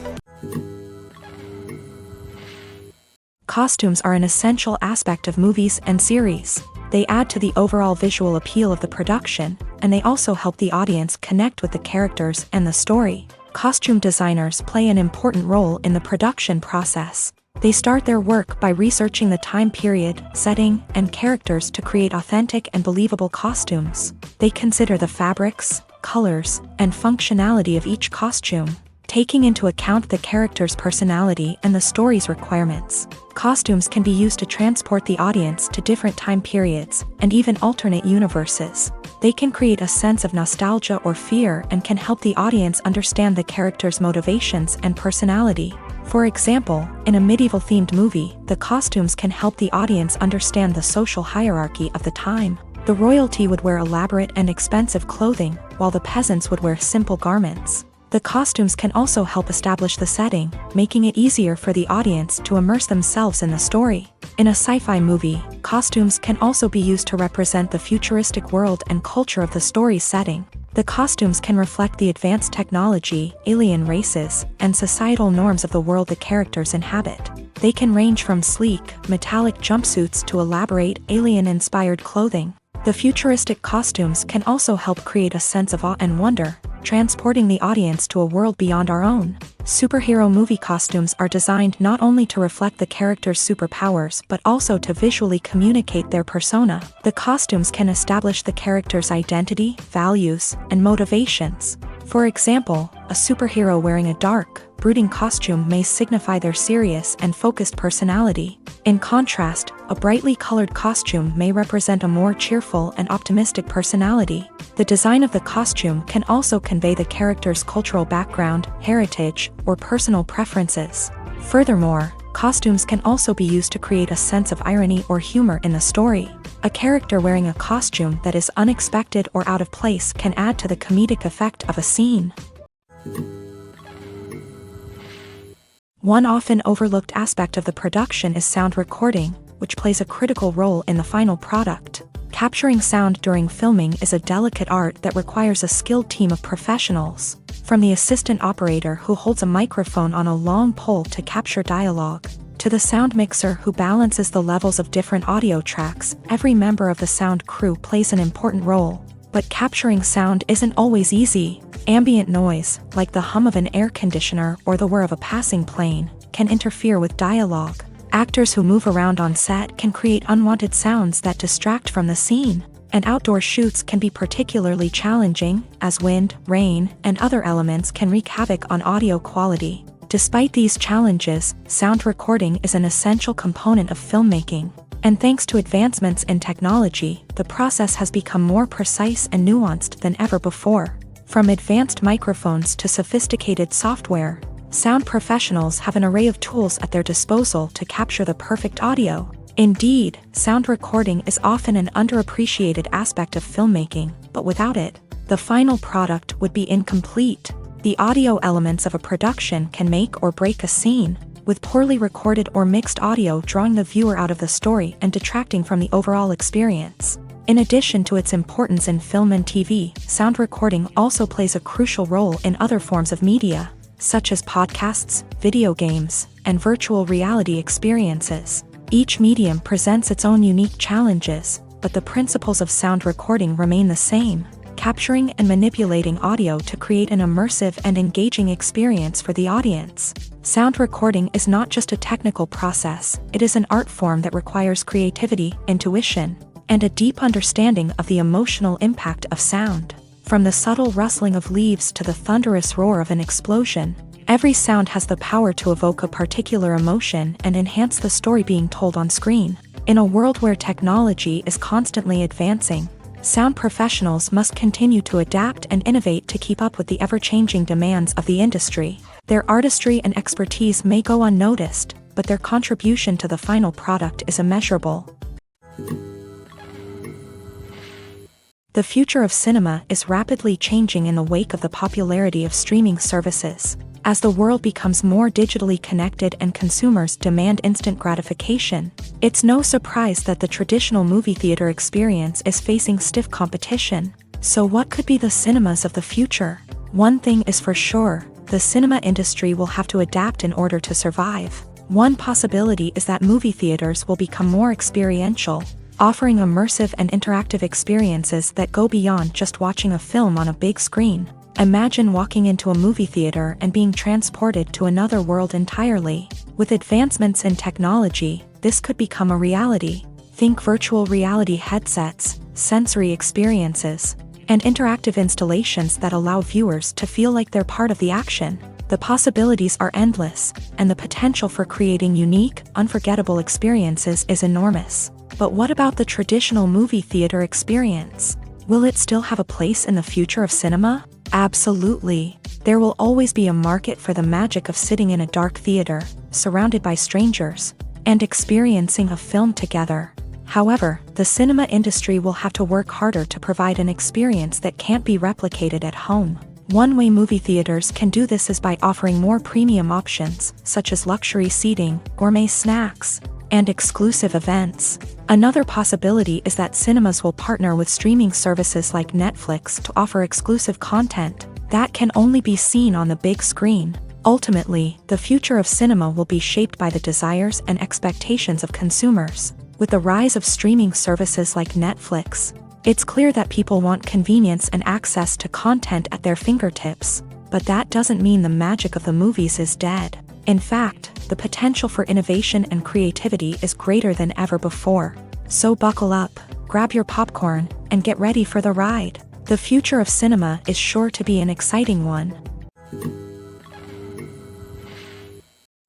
Costumes are an essential aspect of movies and series. They add to the overall visual appeal of the production, and they also help the audience connect with the characters and the story. Costume designers play an important role in the production process. They start their work by researching the time period, setting, and characters to create authentic and believable costumes. They consider the fabrics, colors, and functionality of each costume, taking into account the character's personality and the story's requirements. Costumes can be used to transport the audience to different time periods and even alternate universes. They can create a sense of nostalgia or fear and can help the audience understand the character's motivations and personality. For example, in a medieval-themed movie, the costumes can help the audience understand the social hierarchy of the time. The royalty would wear elaborate and expensive clothing, while the peasants would wear simple garments. The costumes can also help establish the setting, making it easier for the audience to immerse themselves in the story. In a sci-fi movie, costumes can also be used to represent the futuristic world and culture of the story's setting. The costumes can reflect the advanced technology, alien races, and societal norms of the world the characters inhabit. They can range from sleek, metallic jumpsuits to elaborate, alien-inspired clothing. The futuristic costumes can also help create a sense of awe and wonder, transporting the audience to a world beyond our own. Superhero movie costumes are designed not only to reflect the character's superpowers but also to visually communicate their persona. The costumes can establish the character's identity, values, and motivations. For example, a superhero wearing a dark, brooding costume may signify their serious and focused personality. In contrast, a brightly colored costume may represent a more cheerful and optimistic personality. The design of the costume can also convey the character's cultural background, heritage, or personal preferences. Furthermore, costumes can also be used to create a sense of irony or humor in the story. A character wearing a costume that is unexpected or out of place can add to the comedic effect of a scene. One often overlooked aspect of the production is sound recording, which plays a critical role in the final product. Capturing sound during filming is a delicate art that requires a skilled team of professionals, from the assistant operator who holds a microphone on a long pole to capture dialogue, to the sound mixer who balances the levels of different audio tracks. Every member of the sound crew plays an important role. But capturing sound isn't always easy. Ambient noise, like the hum of an air conditioner or the whir of a passing plane, can interfere with dialogue. Actors who move around on set can create unwanted sounds that distract from the scene. And outdoor shoots can be particularly challenging, as wind, rain, and other elements can wreak havoc on audio quality. Despite these challenges, sound recording is an essential component of filmmaking. And thanks to advancements in technology, the process has become more precise and nuanced than ever before. From advanced microphones to sophisticated software, sound professionals have an array of tools at their disposal to capture the perfect audio. Indeed, sound recording is often an underappreciated aspect of filmmaking, but without it, the final product would be incomplete. The audio elements of a production can make or break a scene, with poorly recorded or mixed audio drawing the viewer out of the story and detracting from the overall experience. In addition to its importance in film and TV, sound recording also plays a crucial role in other forms of media, such as podcasts, video games, and virtual reality experiences. Each medium presents its own unique challenges, but the principles of sound recording remain the same: capturing and manipulating audio to create an immersive and engaging experience for the audience. Sound recording is not just a technical process, it is an art form that requires creativity, intuition, and a deep understanding of the emotional impact of sound. From the subtle rustling of leaves to the thunderous roar of an explosion, every sound has the power to evoke a particular emotion and enhance the story being told on screen. In a world where technology is constantly advancing, sound professionals must continue to adapt and innovate to keep up with the ever-changing demands of the industry. Their artistry and expertise may go unnoticed, but their contribution to the final product is immeasurable. The future of cinema is rapidly changing in the wake of the popularity of streaming services. As the world becomes more digitally connected and consumers demand instant gratification, it's no surprise that the traditional movie theater experience is facing stiff competition. So what could be the cinemas of the future? One thing is for sure, the cinema industry will have to adapt in order to survive. One possibility is that movie theaters will become more experiential, offering immersive and interactive experiences that go beyond just watching a film on a big screen. Imagine walking into a movie theater and being transported to another world entirely. With advancements in technology, this could become a reality. Think virtual reality headsets, sensory experiences, and interactive installations that allow viewers to feel like they're part of the action. The possibilities are endless, and the potential for creating unique, unforgettable experiences is enormous. But what about the traditional movie theater experience? Will it still have a place in the future of cinema? Absolutely. There will always be a market for the magic of sitting in a dark theater, surrounded by strangers, and experiencing a film together. However, the cinema industry will have to work harder to provide an experience that can't be replicated at home. One way movie theaters can do this is by offering more premium options, such as luxury seating, gourmet snacks, and exclusive events. Another possibility is that cinemas will partner with streaming services like Netflix to offer exclusive content that can only be seen on the big screen. Ultimately, the future of cinema will be shaped by the desires and expectations of consumers. With the rise of streaming services like Netflix, it's clear that people want convenience and access to content at their fingertips. But that doesn't mean the magic of the movies is dead. In fact, the potential for innovation and creativity is greater than ever before. So buckle up, grab your popcorn, and get ready for the ride. The future of cinema is sure to be an exciting one.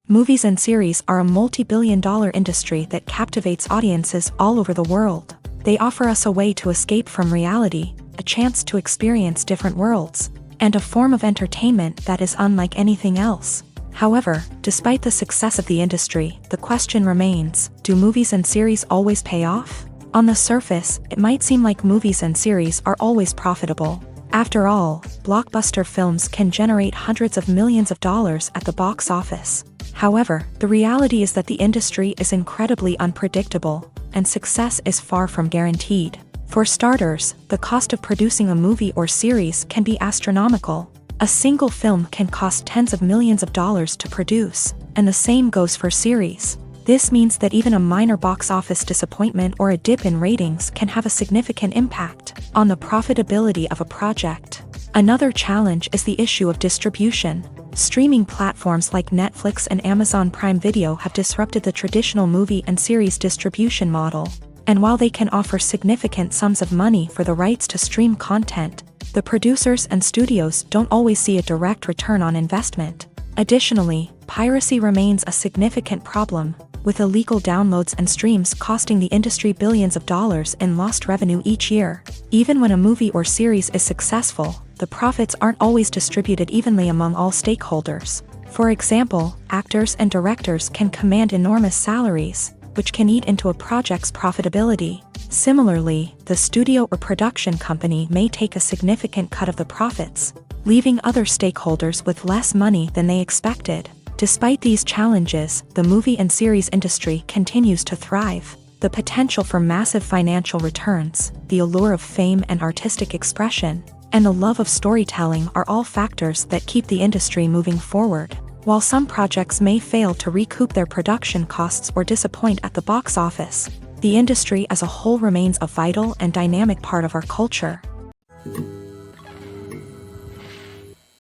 Movies and series are a multi-billion-dollar industry that captivates audiences all over the world. They offer us a way to escape from reality, a chance to experience different worlds, and a form of entertainment that is unlike anything else. However, despite the success of the industry, the question remains, do movies and series always pay off? On the surface, it might seem like movies and series are always profitable. After all, blockbuster films can generate hundreds of millions of dollars at the box office. However, the reality is that the industry is incredibly unpredictable, and success is far from guaranteed. For starters, the cost of producing a movie or series can be astronomical. A single film can cost tens of millions of dollars to produce, and the same goes for series. This means that even a minor box office disappointment or a dip in ratings can have a significant impact on the profitability of a project. Another challenge is the issue of distribution. Streaming platforms like Netflix and Amazon Prime Video have disrupted the traditional movie and series distribution model. And while they can offer significant sums of money for the rights to stream content, the producers and studios don't always see a direct return on investment. Additionally, piracy remains a significant problem, with illegal downloads and streams costing the industry billions of dollars in lost revenue each year. Even when a movie or series is successful, the profits aren't always distributed evenly among all stakeholders. For example, actors and directors can command enormous salaries, which can eat into a project's profitability. Similarly, the studio or production company may take a significant cut of the profits, leaving other stakeholders with less money than they expected. Despite these challenges, the movie and series industry continues to thrive. The potential for massive financial returns, the allure of fame and artistic expression, and the love of storytelling are all factors that keep the industry moving forward. While some projects may fail to recoup their production costs or disappoint at the box office, the industry as a whole remains a vital and dynamic part of our culture.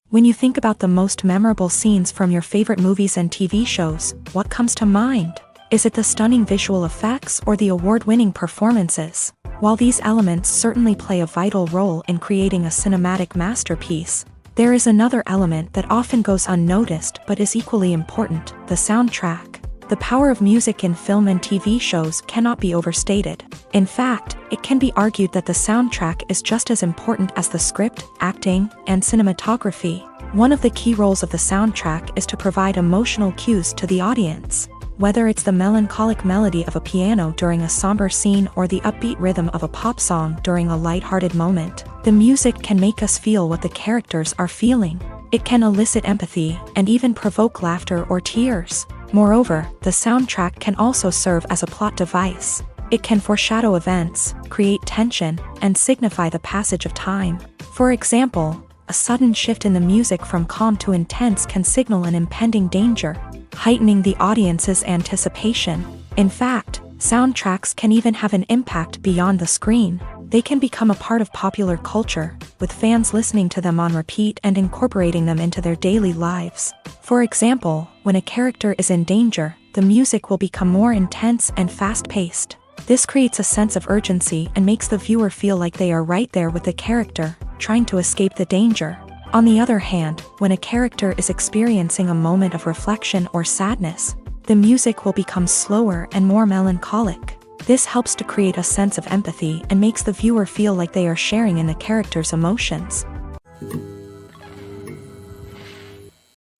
When you think about the most memorable scenes from your favorite movies and TV shows, what comes to mind? Is it the stunning visual effects or the award-winning performances? While these elements certainly play a vital role in creating a cinematic masterpiece, there is another element that often goes unnoticed but is equally important: the soundtrack. The power of music in film and TV shows cannot be overstated. In fact, it can be argued that the soundtrack is just as important as the script, acting, and cinematography. One of the key roles of the soundtrack is to provide emotional cues to the audience. Whether it's the melancholic melody of a piano during a somber scene or the upbeat rhythm of a pop song during a lighthearted moment, the music can make us feel what the characters are feeling. It can elicit empathy and even provoke laughter or tears. Moreover, the soundtrack can also serve as a plot device. It can foreshadow events, create tension, and signify the passage of time. For example, a sudden shift in the music from calm to intense can signal an impending danger, heightening the audience's anticipation. In fact, soundtracks can even have an impact beyond the screen. They can become a part of popular culture, with fans listening to them on repeat and incorporating them into their daily lives. For example, when a character is in danger, the music will become more intense and fast-paced. This creates a sense of urgency and makes the viewer feel like they are right there with the character, trying to escape the danger. On the other hand, when a character is experiencing a moment of reflection or sadness, the music will become slower and more melancholic. This helps to create a sense of empathy and makes the viewer feel like they are sharing in the character's emotions.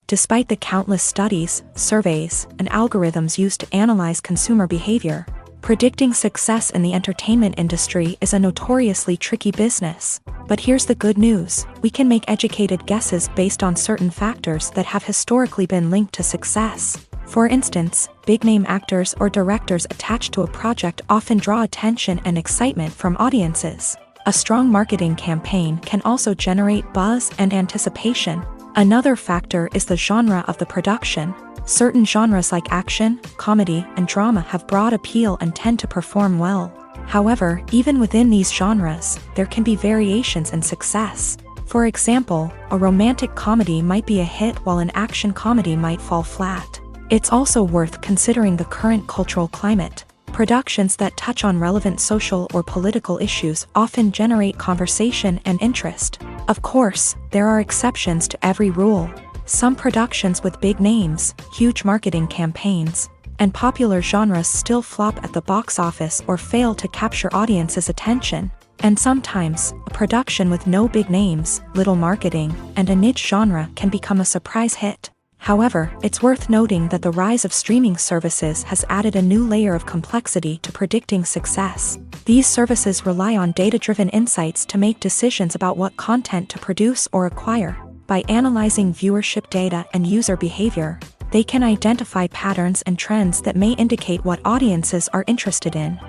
Despite the countless studies, surveys, and algorithms used to analyze consumer behavior, predicting success in the entertainment industry is a notoriously tricky business. But here's the good news: we can make educated guesses based on certain factors that have historically been linked to success. For instance, big-name actors or directors attached to a project often draw attention and excitement from audiences. A strong marketing campaign can also generate buzz and anticipation. Another factor is the genre of the production. Certain genres like action, comedy, and drama have broad appeal and tend to perform well. However, even within these genres, there can be variations in success. For example, a romantic comedy might be a hit while an action comedy might fall flat. It's also worth considering the current cultural climate. Productions that touch on relevant social or political issues often generate conversation and interest. Of course, there are exceptions to every rule. Some productions with big names, huge marketing campaigns, and popular genres still flop at the box office or fail to capture audiences' attention. And sometimes, a production with no big names, little marketing, and a niche genre can become a surprise hit. However, it's worth noting that the rise of streaming services has added a new layer of complexity to predicting success. These services rely on data-driven insights to make decisions about what content to produce or acquire. By analyzing viewership data and user behavior, they can identify patterns and trends that may indicate what audiences are interested in.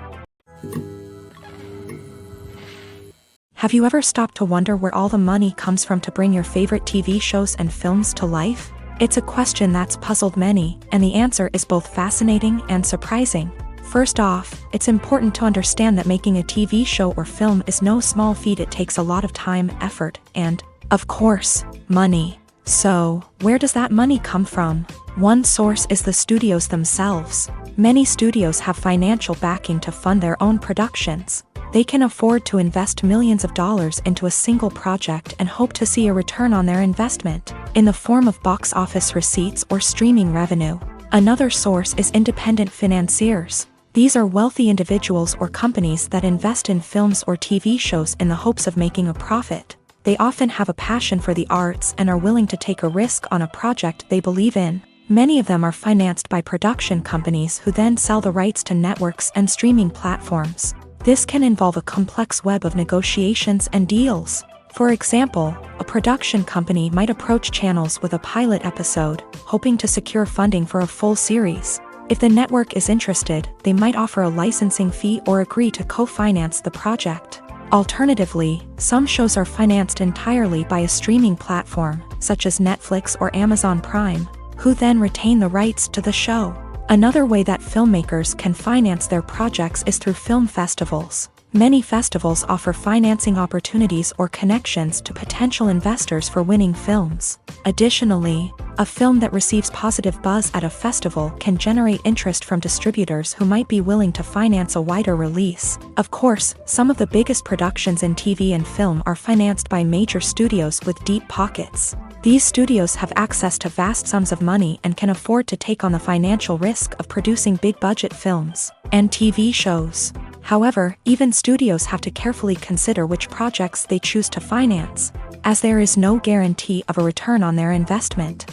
Have you ever stopped to wonder where all the money comes from to bring your favorite TV shows and films to life? It's a question that's puzzled many, and the answer is both fascinating and surprising. First off, it's important to understand that making a TV show or film is no small feat. It takes a lot of time, effort, and, of course, money. So, where does that money come from? One source is the studios themselves. Many studios have financial backing to fund their own productions. They can afford to invest millions of dollars into a single project and hope to see a return on their investment, in the form of box office receipts or streaming revenue. Another source is independent financiers. These are wealthy individuals or companies that invest in films or TV shows in the hopes of making a profit. They often have a passion for the arts and are willing to take a risk on a project they believe in. Many of them are financed by production companies who then sell the rights to networks and streaming platforms. This can involve a complex web of negotiations and deals. For example, a production company might approach channels with a pilot episode, hoping to secure funding for a full series. If the network is interested, they might offer a licensing fee or agree to co-finance the project. Alternatively, some shows are financed entirely by a streaming platform, such as Netflix or Amazon Prime, who then retain the rights to the show. Another way that filmmakers can finance their projects is through film festivals. Many festivals offer financing opportunities or connections to potential investors for winning films. Additionally, a film that receives positive buzz at a festival can generate interest from distributors who might be willing to finance a wider release. Of course, some of the biggest productions in TV and film are financed by major studios with deep pockets. These studios have access to vast sums of money and can afford to take on the financial risk of producing big-budget films and TV shows. However, even studios have to carefully consider which projects they choose to finance, as there is no guarantee of a return on their investment.